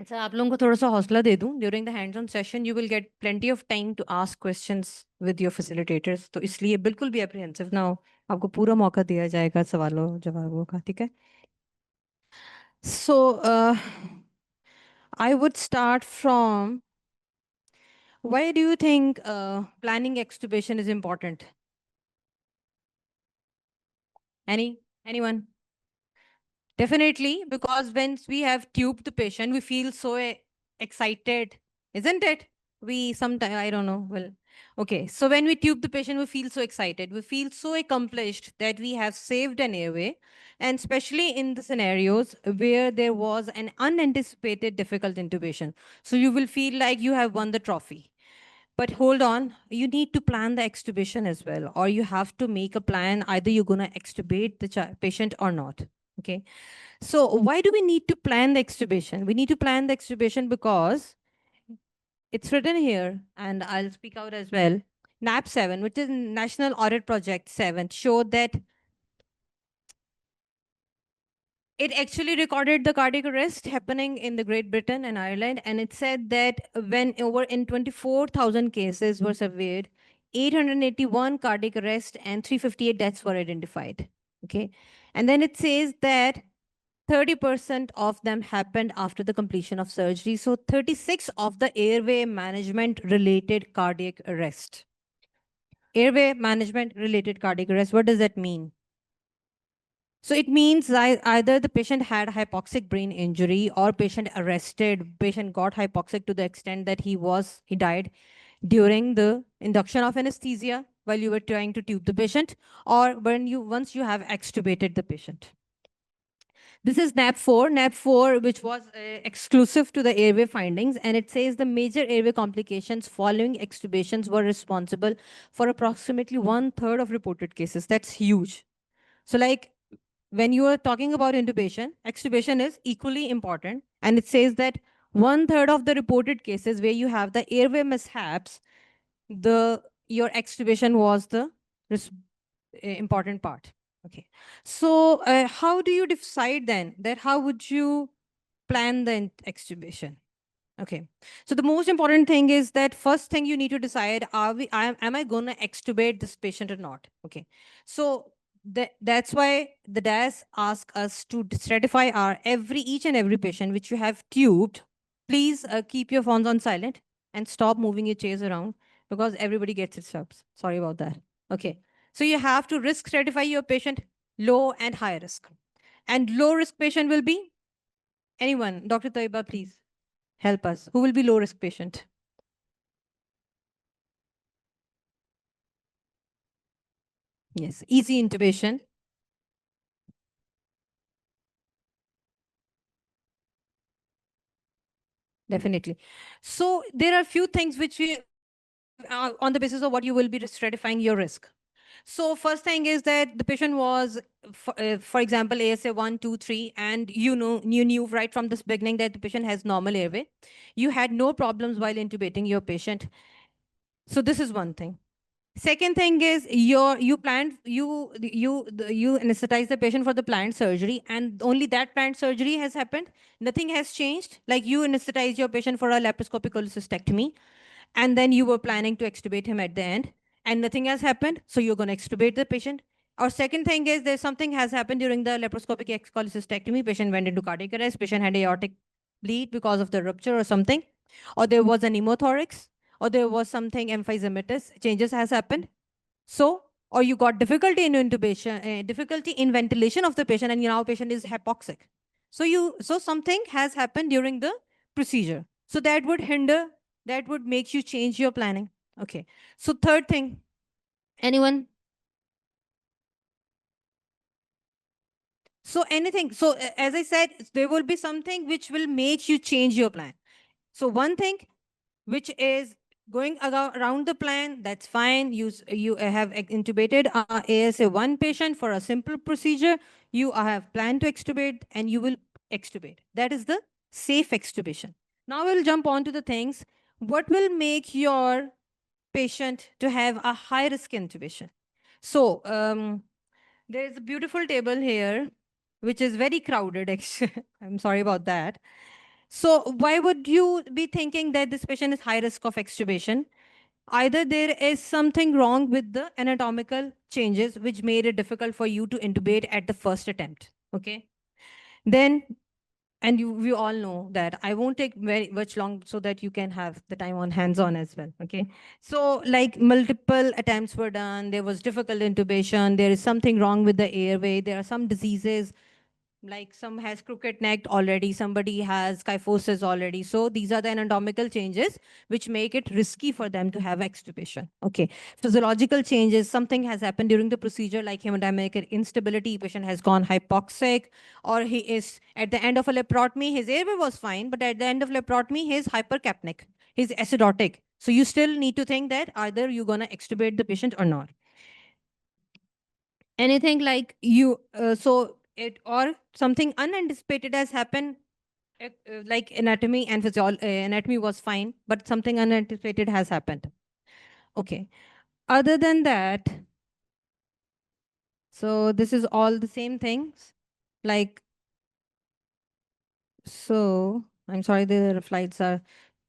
अच्छा आप लोगों को थोड़ा सा हौसला दे दूं during the hands on session you will get plenty of time to ask questions with your facilitators तो इसलिए बिल्कुल भी एप्रीहेंसिव ना हो आपको पूरा मौका दिया जाएगा सवालों जवाबों का ठीक है so I would start from why do you think planning extubation is important anyone Definitely, because when we have tubed the patient, we feel so excited, isn't it? We sometimes, I don't know. Well, okay. So when we tube the patient, we feel so excited. We feel so accomplished that we have saved an airway. And especially in the scenarios where there was an unanticipated difficult intubation. So you will feel like you have won the trophy. But hold on, you need to plan the extubation as well, or you have to make a plan. Either you're going to extubate the patient or not. Okay. So why do we need to plan the extubation? We need to plan the extubation because it's written here, and I'll speak out as well. NAP 7, which is National Audit Project 7, showed that it actually recorded the cardiac arrest happening in the Great Britain and Ireland, and it said that when over in 24,000 cases were surveyed, 881 cardiac arrest and 358 deaths were identified. Okay, and then it says that 30% of them happened after the completion of surgery. So 36 of the airway management related cardiac arrest. Airway management related cardiac arrest, what does that mean? So it means either the patient had hypoxic brain injury or patient got hypoxic to the extent that he died during the induction of anesthesia while you were trying to tube the patient, or once you have extubated the patient. This is NAP4, which was exclusive to the airway findings, and it says the major airway complications following extubations were responsible for approximately 1/3 of reported cases. That's huge. So like when you are talking about intubation, extubation is equally important. And it says that 1/3 of the reported cases where you have the airway mishaps, your extubation was the important part. Okay. So how do you decide then that how would you plan the extubation? Okay. So the most important thing is that first thing you need to decide, am I going to extubate this patient or not? Okay. So that's why the DAS ask us to stratify each and every patient which you have tubed. Please keep your phones on silent and stop moving your chairs around. because everybody gets its ups. Sorry about that. Okay. So you have to risk stratify your patient low and high risk. And low risk patient will be anyone. Dr. Taiba, please help us. Who will be low risk patient? Yes, easy intubation. Definitely. So there are few things which we, on the basis of what you will be stratifying your risk. So first thing is that the patient was, for example, ASA 1, 2, 3, and you knew right from this beginning that the patient has normal airway. You had no problems while intubating your patient. So this is one thing. Second thing is you anesthetize the patient for the planned surgery, and only that planned surgery has happened. Nothing has changed. Like you anesthetize your patient for a laparoscopic cholecystectomy, and then you were planning to extubate him at the end, and nothing has happened, so you're going to extubate the patient. Or second thing is there's something has happened during the laparoscopic cholecystectomy. Patient went into cardiac arrest. Patient had aortic bleed because of the rupture or something, or there was an pneumothorax, or there was something emphysematous changes has happened. So, or you got difficulty in intubation, difficulty in ventilation of the patient, and now patient is hypoxic. So something has happened during the procedure. So that would hinder, that would make you change your planning. Okay. So third thing, anyone? So anything. So as I said, there will be something which will make you change your plan. So one thing which is going around the plan, that's fine. You have intubated ASA 1 patient for a simple procedure. You have planned to extubate and you will extubate. That is the safe extubation. Now we'll jump on to the things. What will make your patient to have a high risk intubation? So there is a beautiful table here, which is very crowded. Actually, I'm sorry about that. So why would you be thinking that this patient is high risk of extubation? Either there is something wrong with the anatomical changes which made it difficult for you to intubate at the first attempt. Okay. Then, and we all know that I won't take very much long so that you can have the time on hands on as well. Okay. So like multiple attempts were done. There was difficult intubation. There is something wrong with the airway. There are some diseases, like some has crooked neck already, somebody has kyphosis already. So these are the anatomical changes which make it risky for them to have extubation. Okay. Physiological changes, something has happened during the procedure like hemodynamic instability, patient has gone hypoxic, or he is at the end of a laparotomy, his airway was fine, but at the end of laparotomy, he is hypercapnic, he's acidotic. So you still need to think that either you're going to extubate the patient or not. Anything like you, so it or something unanticipated has happened, like anatomy and anatomy was fine, but something unanticipated has happened. Okay. Other than that, so this is all the same things. Like, so I'm sorry, the flights are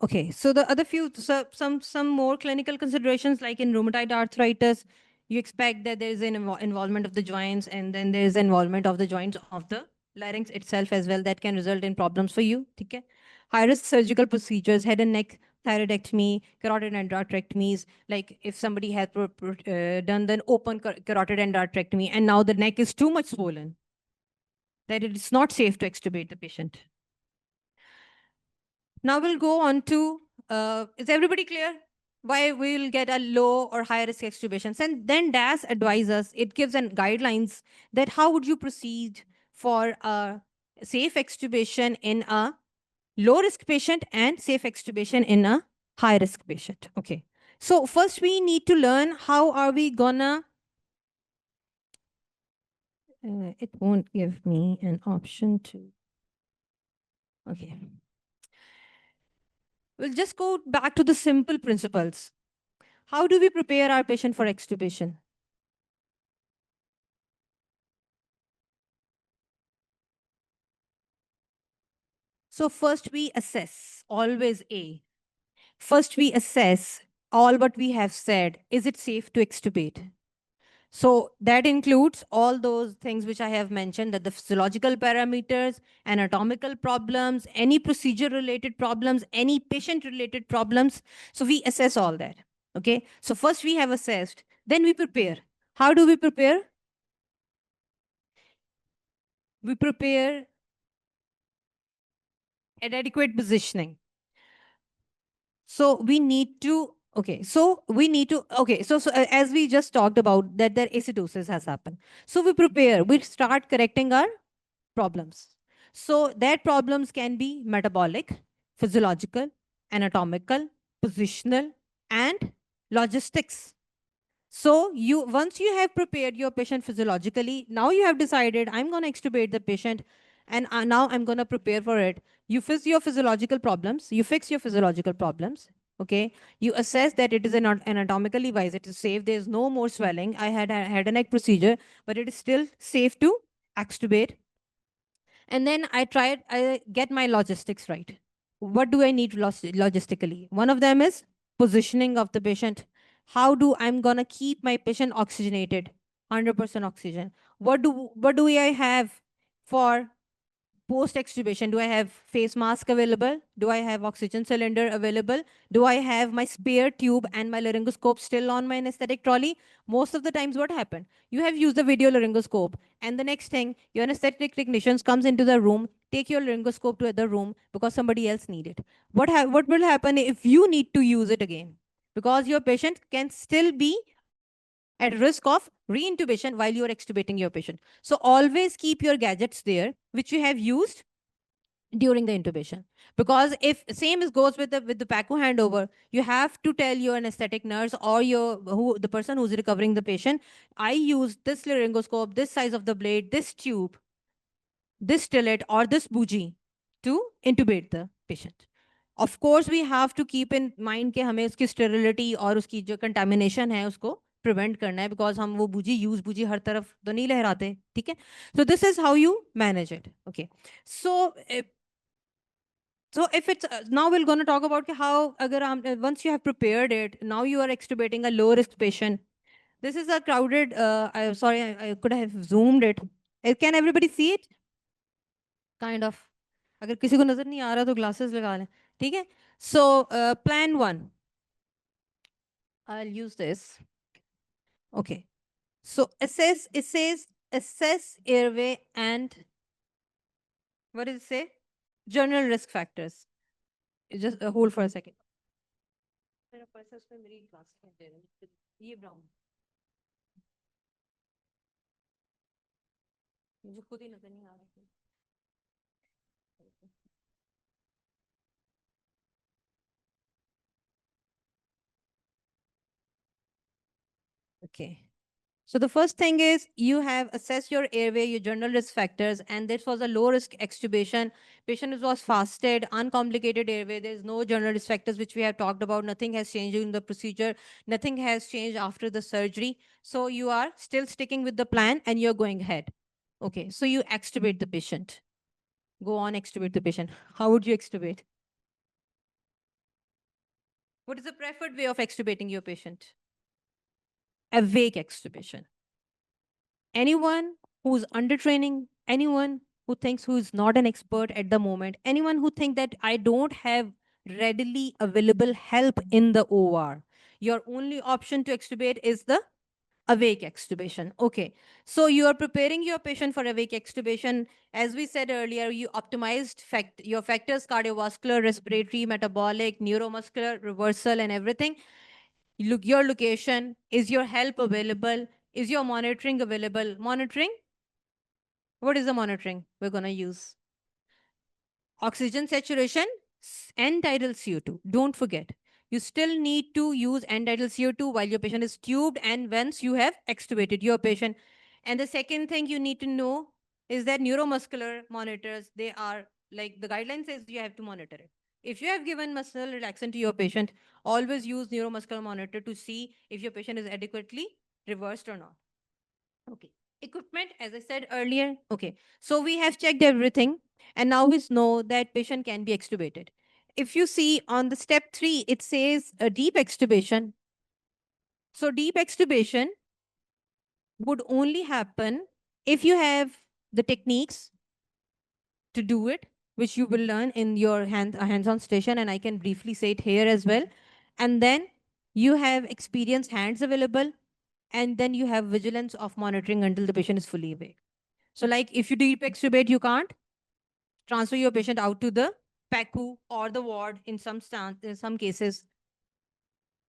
okay. So the other few, so some more clinical considerations, like in rheumatoid arthritis, you expect that there is an involvement of the joints, and then there is involvement of the joints of the larynx itself as well, that can result in problems for you. Okay. High risk surgical procedures, head and neck thyroidectomy, carotid endarterectomies. Like if somebody had done an open carotid endarterectomy and now the neck is too much swollen, that it is not safe to extubate the patient. Now we'll go on to, is everybody clear? Why we'll get a low or high risk extubations. And then DAS advises us, it gives an guidelines that how would you proceed for a safe extubation in a low risk patient and safe extubation in a high risk patient. Okay. So first we need to learn how are we gonna, it won't give me an option to, okay. We'll just go back to the simple principles. How do we prepare our patient for extubation? So first we assess, always A. First we assess all what we have said. Is it safe to extubate? So that includes all those things which I have mentioned, that the physiological parameters, anatomical problems, any procedure related problems, any patient related problems. So we assess all that. Okay, so first we have assessed, then we prepare. How do we prepare? We prepare an adequate positioning. So we need to, okay, so we need to, okay, so as we just talked about that their acidosis has happened. So we prepare, we start correcting our problems. So that problems can be metabolic, physiological, anatomical, positional, and logistics. So you once you have prepared your patient physiologically, now you have decided I'm going to extubate the patient, and now I'm going to prepare for it. You fix your physiological problems. You fix your physiological problems. Okay. You assess that it is anatomically wise. It is safe. There is no more swelling. I had a head and neck procedure, but it is still safe to extubate. And then I get my logistics right. What do I need logistically? One of them is positioning of the patient. How do I'm gonna keep my patient oxygenated, 100% oxygen? What do I have for post extubation? Do I have face mask available? Do I have oxygen cylinder available? Do I have my spare tube and my laryngoscope still on my anesthetic trolley? Most of the times what happened, you have used the video laryngoscope, and the next thing your anesthetic technicians comes into the room, take your laryngoscope to other room because somebody else need it. What will happen if you need to use it again? Because your patient can still be at risk of reintubation while you are extubating your patient. So always keep your gadgets there which you have used during the intubation. Because if same is goes with the PACU handover, you have to tell your anesthetic nurse or the person who's recovering the patient, I use this laryngoscope, this size of the blade, this tube, this stillet or this bougie to intubate the patient. Of course we have to keep in mind कि हमें उसकी sterility और उसकी जो contamination है उसको prevent करना है, because हम वो बूजी हर तरफ तो नहीं लहराते, ठीक है? So this is how you manage it. Okay, so if it's now we're going to talk about how agar once you have prepared it, now you are extubating a low risk patient. This is a crowded sorry, I could have zoomed it. Can everybody see it? Kind of. अगर किसी को नजर नहीं आ रहा तो glasses लगा लें, ठीक है? So plan 1, I'll use this. Okay, so it says assess airway and what does it say? General risk factors. Just hold for a second. मेरा पर्स है, उसमें मेरी glasses नहीं दे रहे, ये brown मुझे खुद ही नजर नहीं आ रहा. Okay. So the first thing is you have assessed your airway, your general risk factors, and this was a low risk extubation. Patient was fasted, uncomplicated airway. There is no general risk factors which we have talked about. Nothing has changed in the procedure. Nothing has changed after the surgery. So you are still sticking with the plan and you're going ahead. Okay. So you extubate the patient. Go on, extubate the patient. How would you extubate? What is the preferred way of extubating your patient? Awake extubation. Anyone who's under training, anyone who thinks who's not an expert at the moment, anyone who think that I don't have readily available help in the OR, your only option to extubate is the awake extubation. Okay, so you are preparing your patient for awake extubation. As we said earlier, you optimized your factors: cardiovascular, respiratory, metabolic, neuromuscular, reversal, and everything. Look, your location, is your help available, is your monitoring available? Monitoring, what is the monitoring we're going to use? Oxygen saturation, end-tidal CO2. Don't forget, you still need to use end-tidal CO2 while your patient is tubed and once you have extubated your patient. And the second thing you need to know is that neuromuscular monitors, they are like the guideline says you have to monitor it. If you have given muscle relaxant to your patient, always use neuromuscular monitor to see if your patient is adequately reversed or not. Okay. Equipment, as I said earlier. Okay. So we have checked everything and now we know that patient can be extubated. If you see on the step 3, it says a deep extubation. So deep extubation would only happen if you have the techniques to do it, which you will learn in your hands-on station, and I can briefly say it here as well. And then you have experienced hands available, and then you have vigilance of monitoring until the patient is fully awake. So like if you deep extubate, you can't transfer your patient out to the PACU or the ward in some cases.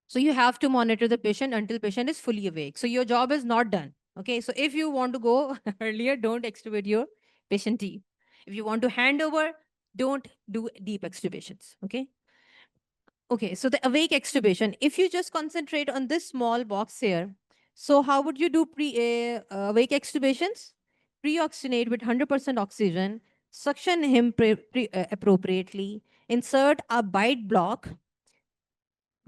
So you have to monitor the patient until patient is fully awake. So your job is not done. Okay. So if you want to go earlier, don't extubate your patient deep. If you want to hand over, don't do deep extubations. Okay. Okay. So the awake extubation, if you just concentrate on this small box here, so how would you do awake extubations? Pre-oxygenate with 100% oxygen, suction him appropriately, insert a bite block.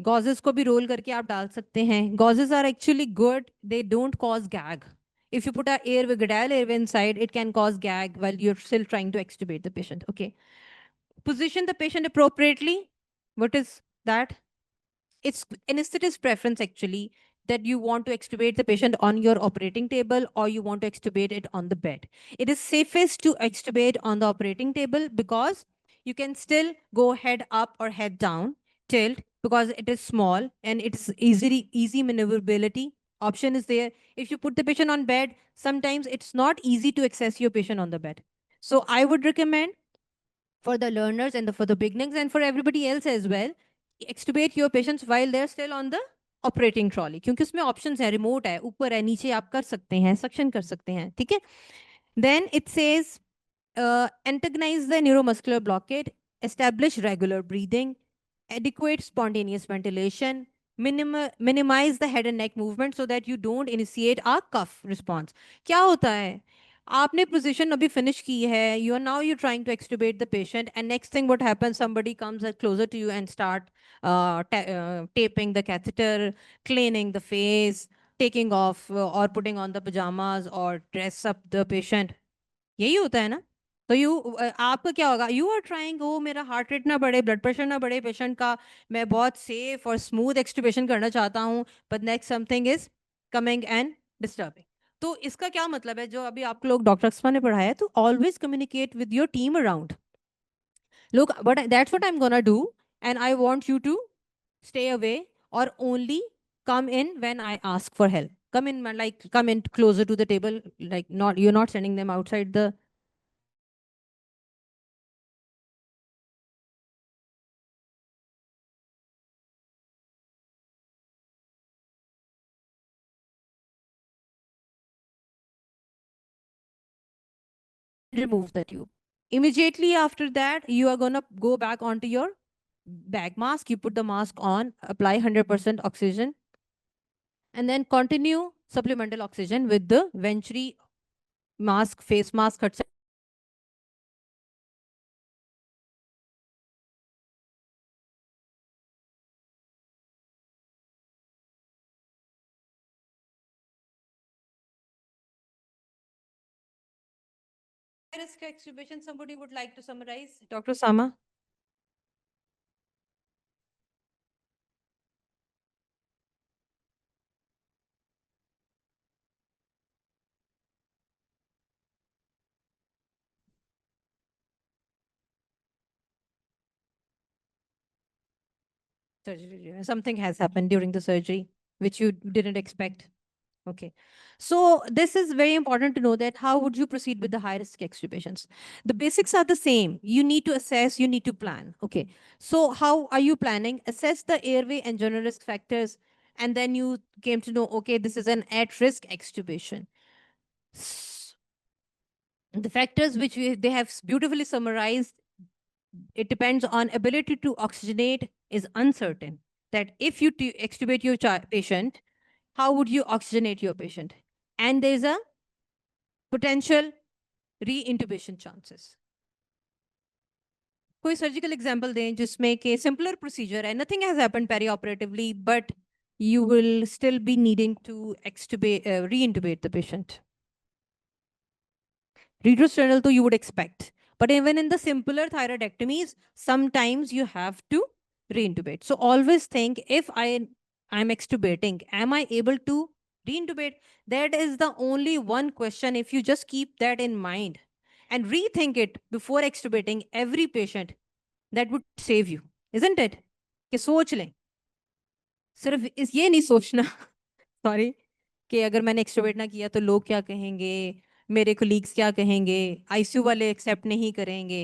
Gauzes को भी roll करके आप डाल सकते हैं. Gauzes are actually good. They don't cause gag. If you put a airway, Gadal airway inside, it can cause gag while you're still trying to extubate the patient. Okay. Position the patient appropriately. What is that? It's anesthetist preference actually, that you want to extubate the patient on your operating table or you want to extubate it on the bed. It is safest to extubate on the operating table because you can still go head up or head down, tilt, because it is small and it's easy maneuverability option is there. If you put the patient on bed, sometimes it's not easy to access your patient on the bed. So I would recommend for the learners and for the beginnings and for everybody else as well, extubate your patients while they're still on the operating trolley, क्योंकि उसमें options है, remote है, ऊपर है, नीचे आप कर सकते हैं, suction कर सकते हैं, ठीक है? Then it says antagonize the neuromuscular blockade, establish regular breathing, adequate spontaneous ventilation, minimize the head and neck movement so that you don't initiate a cuff response. क्या होता है? आपने position अभी finish की है, you are now you're trying to extubate the patient, and next thing what happens, somebody comes closer to you and start taping the catheter, cleaning the face, taking off or putting on the pajamas or dress up the patient. यही होता है ना? तो आपका क्या होगा? You are trying, ओ मेरा heart rate ना बढ़े, ब्लड प्रेशर ना बढ़े पेशेंट का, मैं बहुत सेफ और स्मूथ एक्सट्यूबेशन करना चाहता हूँ, but next something is coming and disturbing. तो इसका क्या मतलब है, जो अभी आप लोग डॉक्टर अक्सफा ने पढ़ाया है, तो always communicate with your team around. Look, but that's what I'm gonna do, and I want you to stay away or only come in when I ask for help. Come in, like come in closer to the table, like not you're not sending them outside the. Remove the tube. Immediately after that, you are going to go back onto your bag mask. You put the mask on, apply 100% oxygen, and then continue supplemental oxygen with the Venturi mask, face mask. Risk extubation, somebody would like to summarize? Dr. Sama? Surgery. Something has happened during the surgery, which you didn't expect. Okay. So this is very important to know, that how would you proceed with the high risk extubations? The basics are the same. You need to assess, you need to plan. Okay. So how are you planning? Assess the airway and general risk factors. And then you came to know, okay, this is an at-risk extubation. The factors which they have beautifully summarized, it depends on ability to oxygenate is uncertain. That if you extubate your patient, how would you oxygenate your patient? And there's a potential re-intubation chances. कोई surgical example दें जिसमें के simpler procedure है, nothing has happened perioperatively, but you will still be needing to re-intubate the patient. Retrosternal, though, you would expect. But even in the simpler thyroidectomies, sometimes you have to reintubate. So always think, if I'm extubating, am I able to reintubate? That is the only one question. If you just keep that in mind and rethink it before extubating every patient, that would save you, isn't it? कि सोच लें. सिर्फ इस ये नहीं सोचना sorry, कि अगर मैंने एक्सट्रोवर्ट ना किया तो लोग क्या कहेंगे, मेरे कोलीग्स क्या कहेंगे, आईसीयू वाले एक्सेप्ट नहीं करेंगे,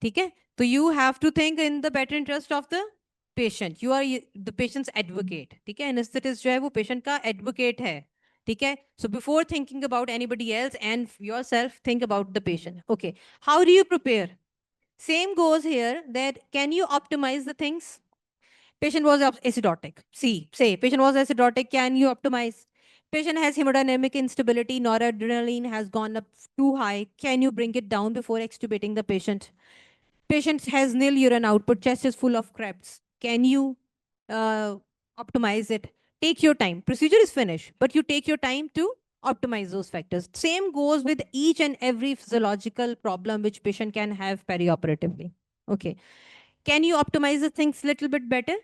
ठीक है? तो you have to think in the better interest of the patient, you are the patient's advocate, ठीक है? एनेस्थेटिस्ट जो है वो पेशेंट का एडवोकेट है, ठीक है? So before thinking about anybody else and yourself, think about the patient. Okay, how do you prepare? Same goes here, that can you optimize the things? Patient was acidotic. See, say patient was acidotic. Can you optimize? Patient has hemodynamic instability. Noradrenaline has gone up too high. Can you bring it down before extubating the patient? Patient has nil urine output. Chest is full of crepes. Can you uh, optimize it? Take your time. Procedure is finished, but you take your time to optimize those factors. Same goes with each and every physiological problem which patient can have perioperatively. Okay. Can you optimize the things little bit better?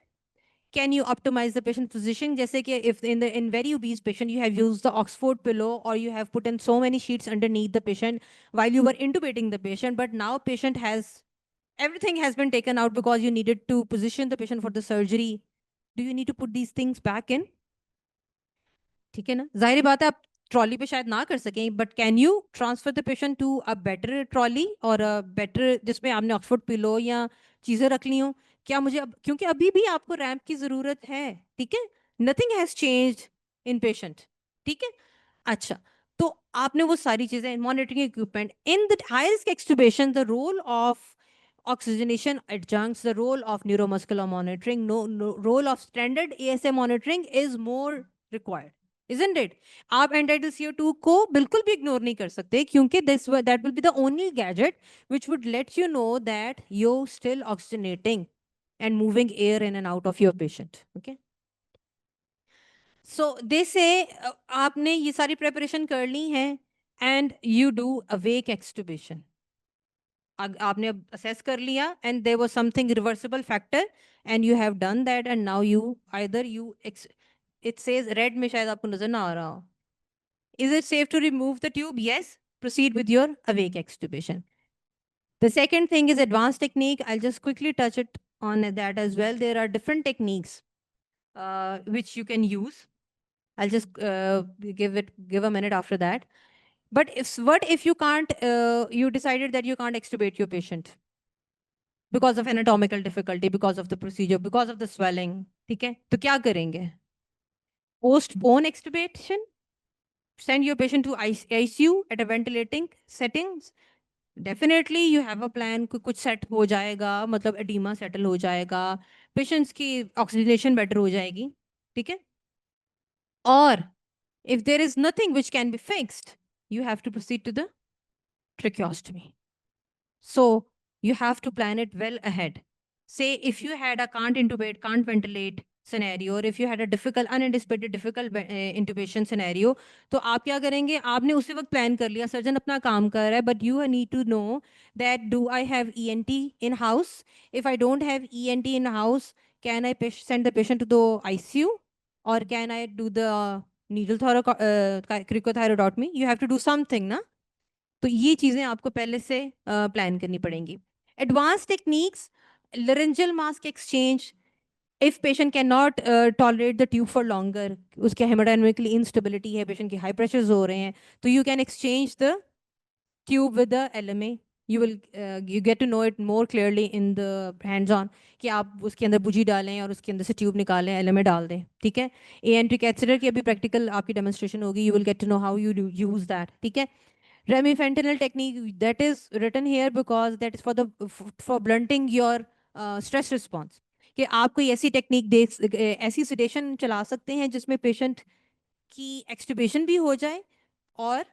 Can you optimize the patient position? Jaise ki if in very obese patient you have used the Oxford pillow, or you have put in so many sheets underneath the patient while you were intubating the patient, but now patient has everything has been taken out because you needed to position the patient for the surgery. Do you need to put these things back in? ठीक है ना, जाहिर बात है आप trolley पे शायद ना कर सकें, but can you transfer the patient to a better trolley और अ बेटर जिसमें आपने ऑक्सफोर्ड पिलो या चीजें रख ली हो? क्या मुझे अब, क्योंकि अभी भी आपको रैंप की जरूरत है, ठीक है? Nothing has changed in patient, ठीक है? अच्छा, तो आपने वो सारी चीजें, monitoring equipment in the high risk extubation, the role of oxygenation adjuncts, the role of neuromuscular monitoring, no role of standard ASA monitoring is more required, isn't it? आप एंटाइडल CO2 को बिल्कुल भी इग्नोर नहीं कर सकते, क्योंकि this that will be the only gadget which would let you know that you're still oxygenating and moving air in and out of your patient. Okay, so they say आपने ये सारी preparation कर ली है and you do awake extubation. आपने अब assess कर लिया and there was something reversible factor and you have done that, and now you either it says red में, शायद आपको नजर ना आ रहा हो. Is it safe to remove the tube? Yes. Proceed with your awake extubation. The second thing is advanced technique. I'll just quickly touch it on that as well. There are different techniques which you can use. I'll just give a minute after that. But if what if you can't, you decided that you can't extubate your patient because of anatomical difficulty, because of the procedure, because of the swelling, ठीक है? तो क्या करेंगे? Postpone extubation, send your patient to ICU at a ventilating settings. Definitely you have a plan, कुछ set हो जाएगा, मतलब edema settle हो जाएगा, पेशेंट्स की ऑक्सीजनेशन बेटर हो जाएगी, ठीक है? और if there is nothing which can be fixed, you have to proceed to the tracheostomy. So you have to plan it well ahead. Say if you had a can't intubate, can't ventilate scenario, or if you had a difficult, unanticipated, difficult intubation scenario, तो आप क्या करेंगे? आपने उसी वक्त plan कर लिया, surgeon अपना काम कर रहा है, but you need to know that do I have ENT in house? If I don't have ENT in house, can I send the patient to the ICU, or can I do the needle cricothyroidotomy? You have to do something, na? तो ये चीजें आपको पहले से plan करनी पड़ेंगी. Advance techniques, laryngeal mask exchange. If patient cannot tolerate the tube for longer, उसके hemodynamically instability है, patient के high pressures हो रहे हैं, तो you can exchange the tube with the LMA. You will you get to know it more clearly in the hands on, कि आप उसके अंदर बुझी डालें और उसके अंदर से ट्यूब निकालें, LMA डाल दें, ठीक है? एएनटी कैथेटर की अभी प्रैक्टिकल आपकी डेमोन्स्ट्रेशन होगी, you will get to know how you use that, ठीक है? Remifentanil technique, that is written here because that is for the for blunting your stress response, कि आप कोई ऐसी टेक्निक दे, ऐसी सिडेशन चला सकते हैं जिसमें पेशेंट की एक्सटुबेशन भी हो जाए और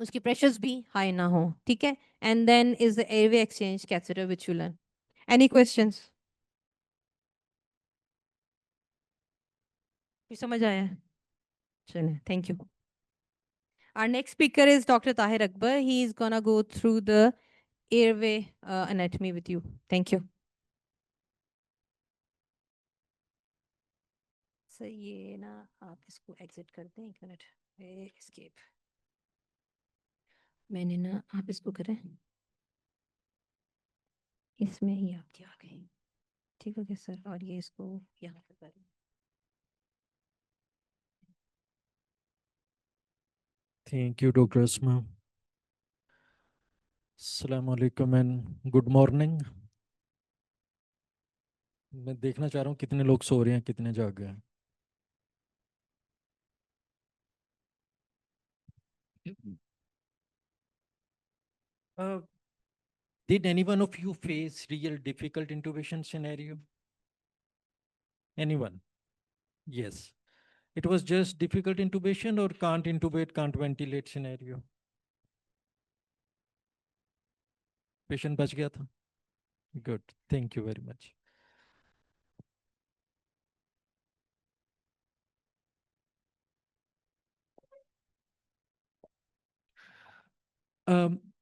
उसकी प्रेशर्स भी हाई ना हो, ठीक है? And then is the airway exchange catheter which you learn. Any questions? समझ आया? चलिए, thank you. Our next speaker is Dr. Tahir Akbar. He is gonna go through the airway anatomy with you. Thank you. Sir ये ना आप इसको exit कर दें, एक मिनट, एस्केप. मैंने ना, आप इसको करें, इसमें ही आपकी आ गई, ठीक हो गया सर? और ये इसको यहाँ पे करें. Thank you, Dr. Asma. Assalamu alaikum and good morning. मैं देखना चाह रहा हूँ कितने लोग सो रहे हैं कितने जाग गए हैं. Uh, did any one of you face real difficult intubation scenario? Anyone? Yes. It was just difficult intubation or can't intubate, can't ventilate scenario? Patient बच गया था? Good. Thank you very much.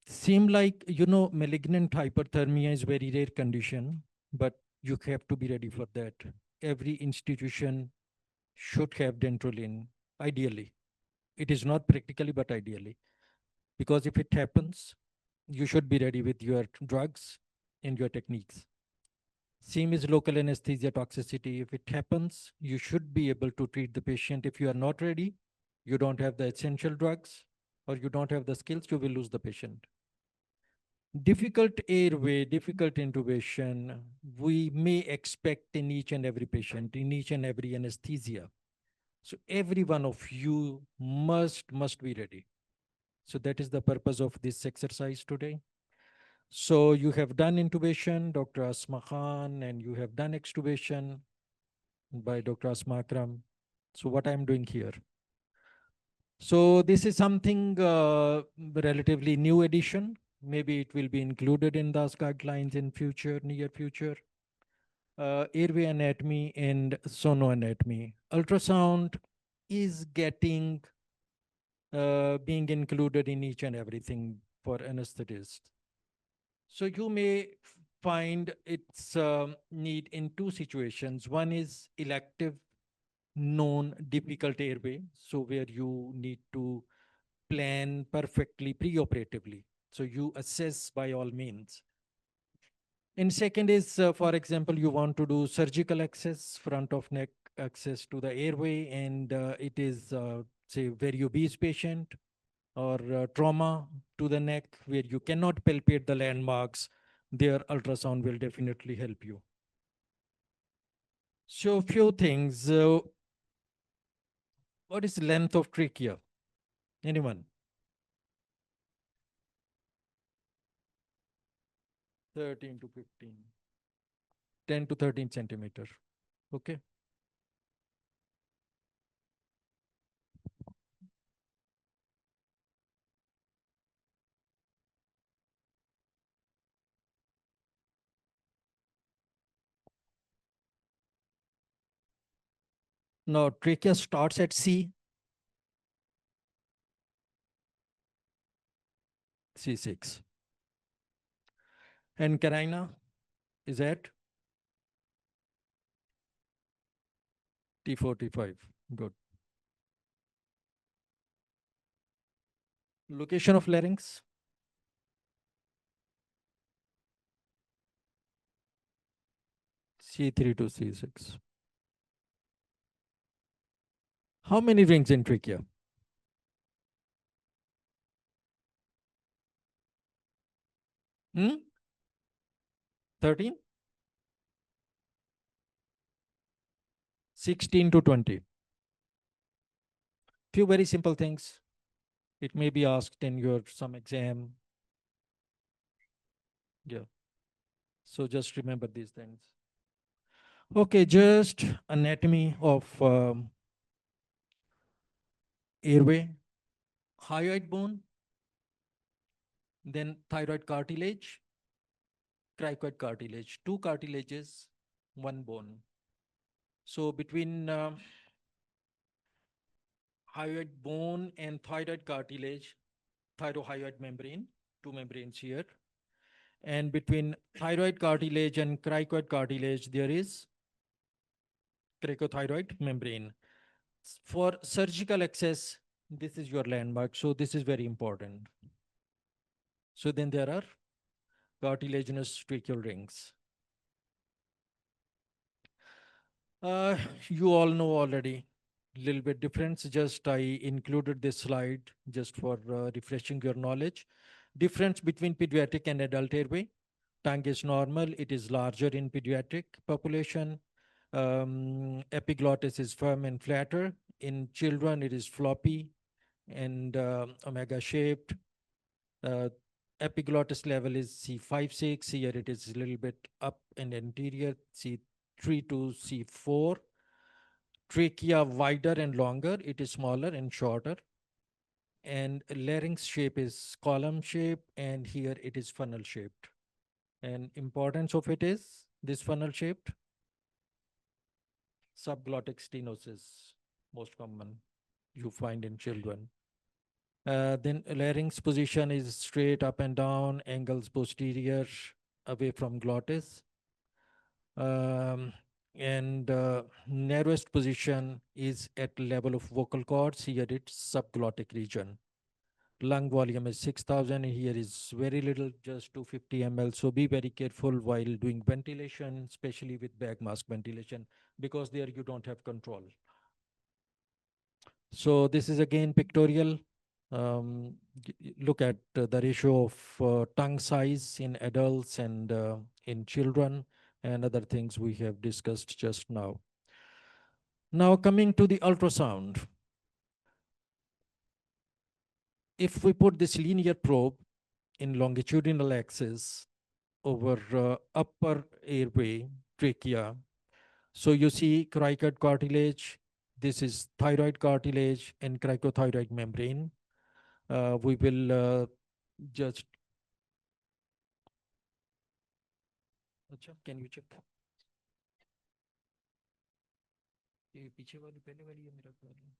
Seem like, malignant hyperthermia is very rare condition, but you have to be ready for that. Every institution should have dentrolin, ideally. It is not practically, but ideally. Because if it happens, you should be ready with your drugs and your techniques. Same is local anesthesia toxicity. If it happens, you should be able to treat the patient. If you are not ready, you don't have the essential drugs, or you don't have the skills, you will lose the patient. Difficult airway, difficult intubation, we may expect in each and every patient, in each and every anesthesia. So every one of you must be ready. So that is the purpose of this exercise today. So you have done intubation, Dr. Asma Khan, and you have done extubation by Dr. Asma Akram. So what I'm doing here. So this is something relatively new addition. Maybe it will be included in those guidelines in future, near future. Airway anatomy and sonoanatomy. Ultrasound is getting being included in each and everything for anesthetists. So you may find its need in two situations. One is elective, known difficult airway, so where you need to plan perfectly preoperatively. So you assess by all means. And second is, for example, you want to do surgical access, front of neck access to the airway, and it is, say, very obese patient or trauma to the neck where you cannot palpate the landmarks. Their ultrasound will definitely help you. So few things. What is length of trachea? Anyone? 13 to 15. 10 to 13 centimeter. Okay. Now trachea starts at C6. And carina is at T45. Good. Location of larynx? C3 to C6. How many rings in trachea? 13? 16 to 20. Few very simple things. It may be asked in your some exam. Yeah. So just remember these things. Okay, just anatomy of airway, hyoid bone, then thyroid cartilage, cricoid cartilage, two cartilages, one bone. So between hyoid bone and thyroid cartilage, thyrohyoid membrane, two membranes here. And between thyroid cartilage and cricoid cartilage, there is cricothyroid membrane. For surgical access, this is your landmark. So this is very important. So then there are cartilaginous tracheal rings. You all know already little bit difference. Just I included this slide just for refreshing your knowledge. Difference between pediatric and adult airway. Tongue is normal. It is larger in pediatric population. Epiglottis is firm and flatter. In children, it is floppy and omega shaped. Uh, Epiglottis level is C5, 6. Here it is a little bit up and anterior, C3 to C4. Trachea wider and longer. It is smaller and shorter. And larynx shape is column shape, and here it is funnel shaped. And importance of it is this funnel shaped subglottic stenosis, most common you find in children. Then larynx position is straight up and down, angles posterior away from glottis. And narrowest position is at level of vocal cords. Here it's subglottic region. Lung volume is 6,000. Here is very little, just 250 ml. So be very careful while doing ventilation, especially with bag mask ventilation, because there you don't have control. So this is again pictorial. Look at the ratio of tongue size in adults and in children, and other things we have discussed just now. Now coming to the ultrasound. If we put this linear probe in longitudinal axis over upper airway, trachea, so you see cricoid cartilage, this is thyroid cartilage and cricothyroid membrane. We will just, can you check? ये पीछे वाली पहले वाली है मेरा ख्याल है।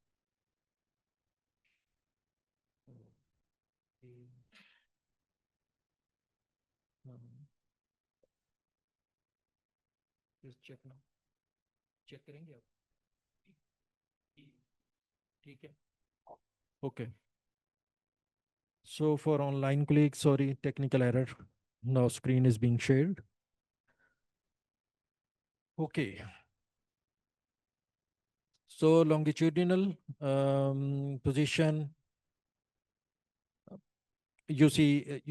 ये, हाँ, just check now. चेक करेंगे आप? ठीक है? Okay. So for online colleagues, sorry, technical error. Now screen is being shared. Okay. So longitudinal position, you see,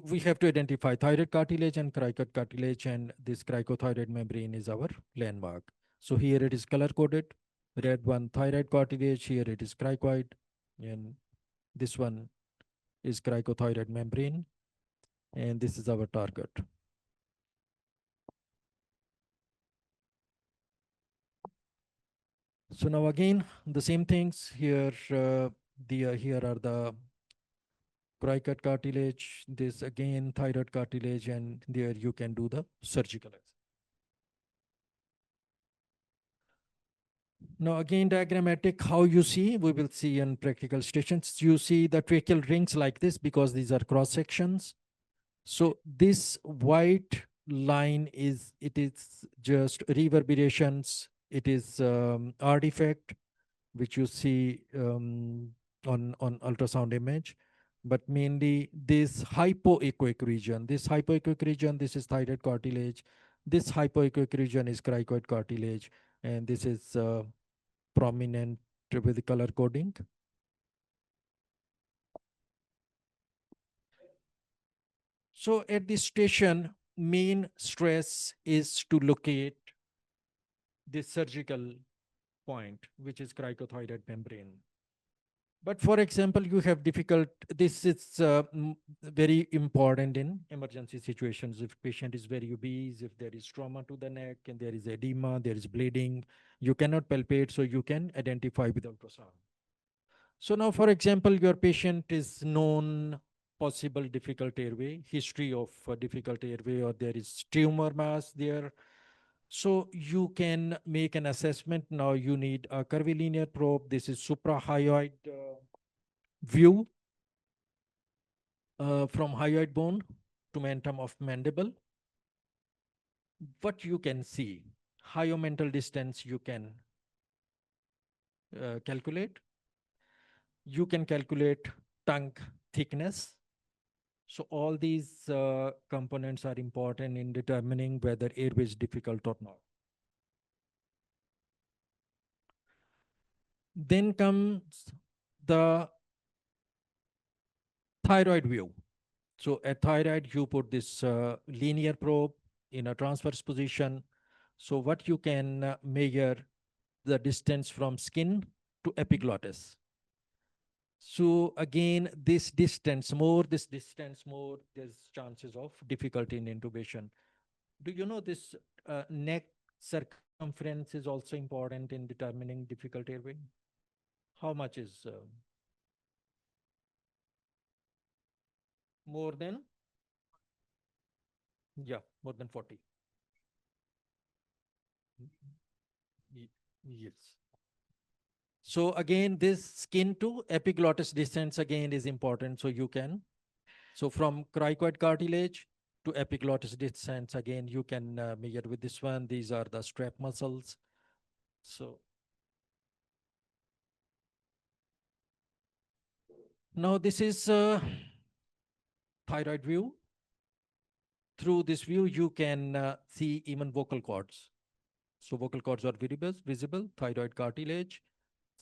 we have to identify thyroid cartilage and cricoid cartilage, and this cricothyroid membrane is our landmark. So here it is color coded. Red one thyroid cartilage, here it is cricoid, and this one is cricothyroid membrane, and this is our target. So now again, the same things here. Here are the cricoid cartilage, this again thyroid cartilage, and there you can do the surgical access. Now again, diagrammatic, how you see, we will see in practical stations. You see the tracheal rings like this because these are cross sections. So this white line is just reverberations. It is artifact, which you see on ultrasound image. But mainly this hypoechoic region, this is thyroid cartilage. This hypoechoic region is cricoid cartilage. And this is prominent with the color coding. So at this station, main stress is to locate this surgical point, which is cricothyroid membrane. But for example, you have difficult, this is very important in emergency situations. If patient is very obese, if there is trauma to the neck and there is edema, there is bleeding, you cannot palpate, so you can identify with ultrasound. So now, for example, your patient is known possible difficult airway, history of difficult airway, or there is tumor mass there. So you can make an assessment. Now you need a curvilinear probe. This is suprahyoid view from hyoid bone to mentum of mandible. What you can see, hyomental distance you can calculate. You can calculate tongue thickness. So all these components are important in determining whether airway is difficult or not. Then comes the thyroid view. So at thyroid, you put this linear probe in a transverse position. So what you can measure the distance from skin to epiglottis. So again, this distance more, there's chances of difficulty in intubation. Do you know this neck circumference is also important in determining difficult airway? How much is more than? Yeah, more than 40. Y- Yes. So again, this skin to epiglottis distance again is important. So you can, so from cricoid cartilage to epiglottis distance, again, you can measure with this one. These are the strap muscles. So now this is thyroid view. Through this view, you can see even vocal cords. So vocal cords are visible, thyroid cartilage,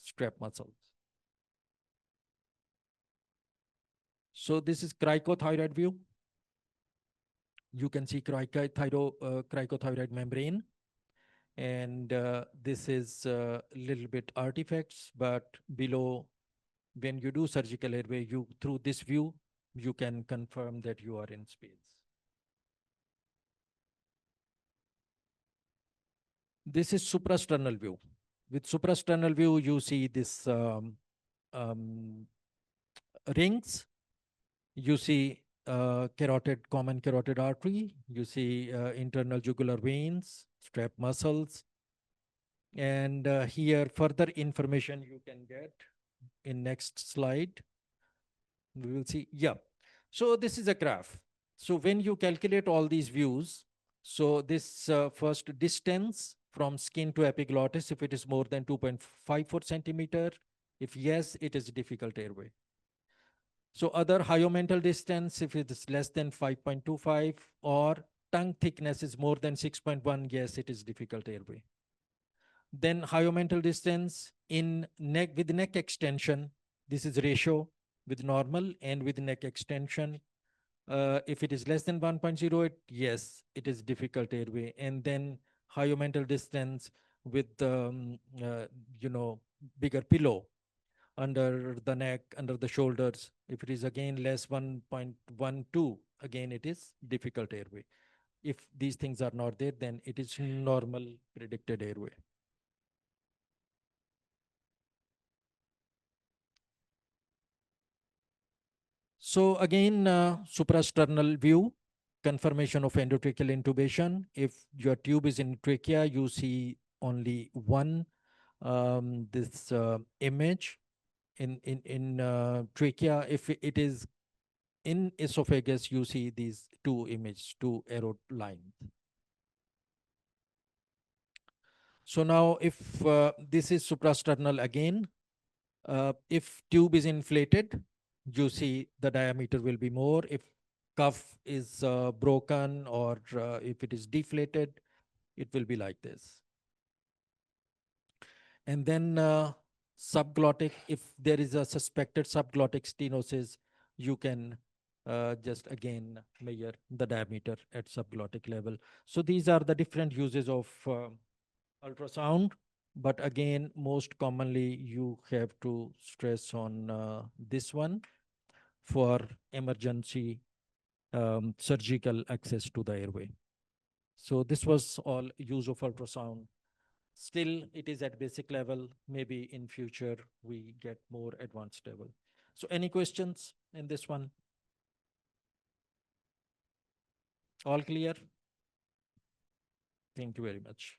strap muscles. So this is cricothyroid view. You can see cricothyroid membrane. And this is a little bit artifacts, but below, when you do surgical airway, you through this view, you can confirm that you are in space. This is suprasternal view. With suprasternal view, you see this um, rings. You see common carotid artery. You see internal jugular veins, strap muscles. And here further information you can get in next slide. We will see. Yeah. So this is a graph. So when you calculate all these views, so this first distance from skin to epiglottis, if it is more than 2.54 centimeter, if yes, it is difficult airway. So other hyomental distance, if it is less than 5.25, or tongue thickness is more than 6.1, yes, it is difficult airway. Then hyomental distance in neck with neck extension, this is ratio with normal and with neck extension. If it is less than 1.08, yes, it is difficult airway. And then hyomental distance with you know, bigger pillow under the neck, under the shoulders. If it is again less 1.12, again it is difficult airway. If these things are not there, then it is normal predicted airway. So again, suprasternal view, confirmation of endotracheal intubation. If your tube is in trachea, you see only one this image in trachea. If it is in esophagus, you see these two images, two arrow lines. So now if this is suprasternal again, if tube is inflated, you see the diameter will be more. If cuff is broken, or if it is deflated, it will be like this. And then subglottic, if there is a suspected subglottic stenosis, you can just again measure the diameter at subglottic level. So these are the different uses of ultrasound. But again, most commonly, you have to stress on this one for emergency surgical access to the airway. So this was all use of ultrasound. Still, it is at basic level. Maybe in future, we get more advanced level. So any questions in this one? All clear? Thank you very much.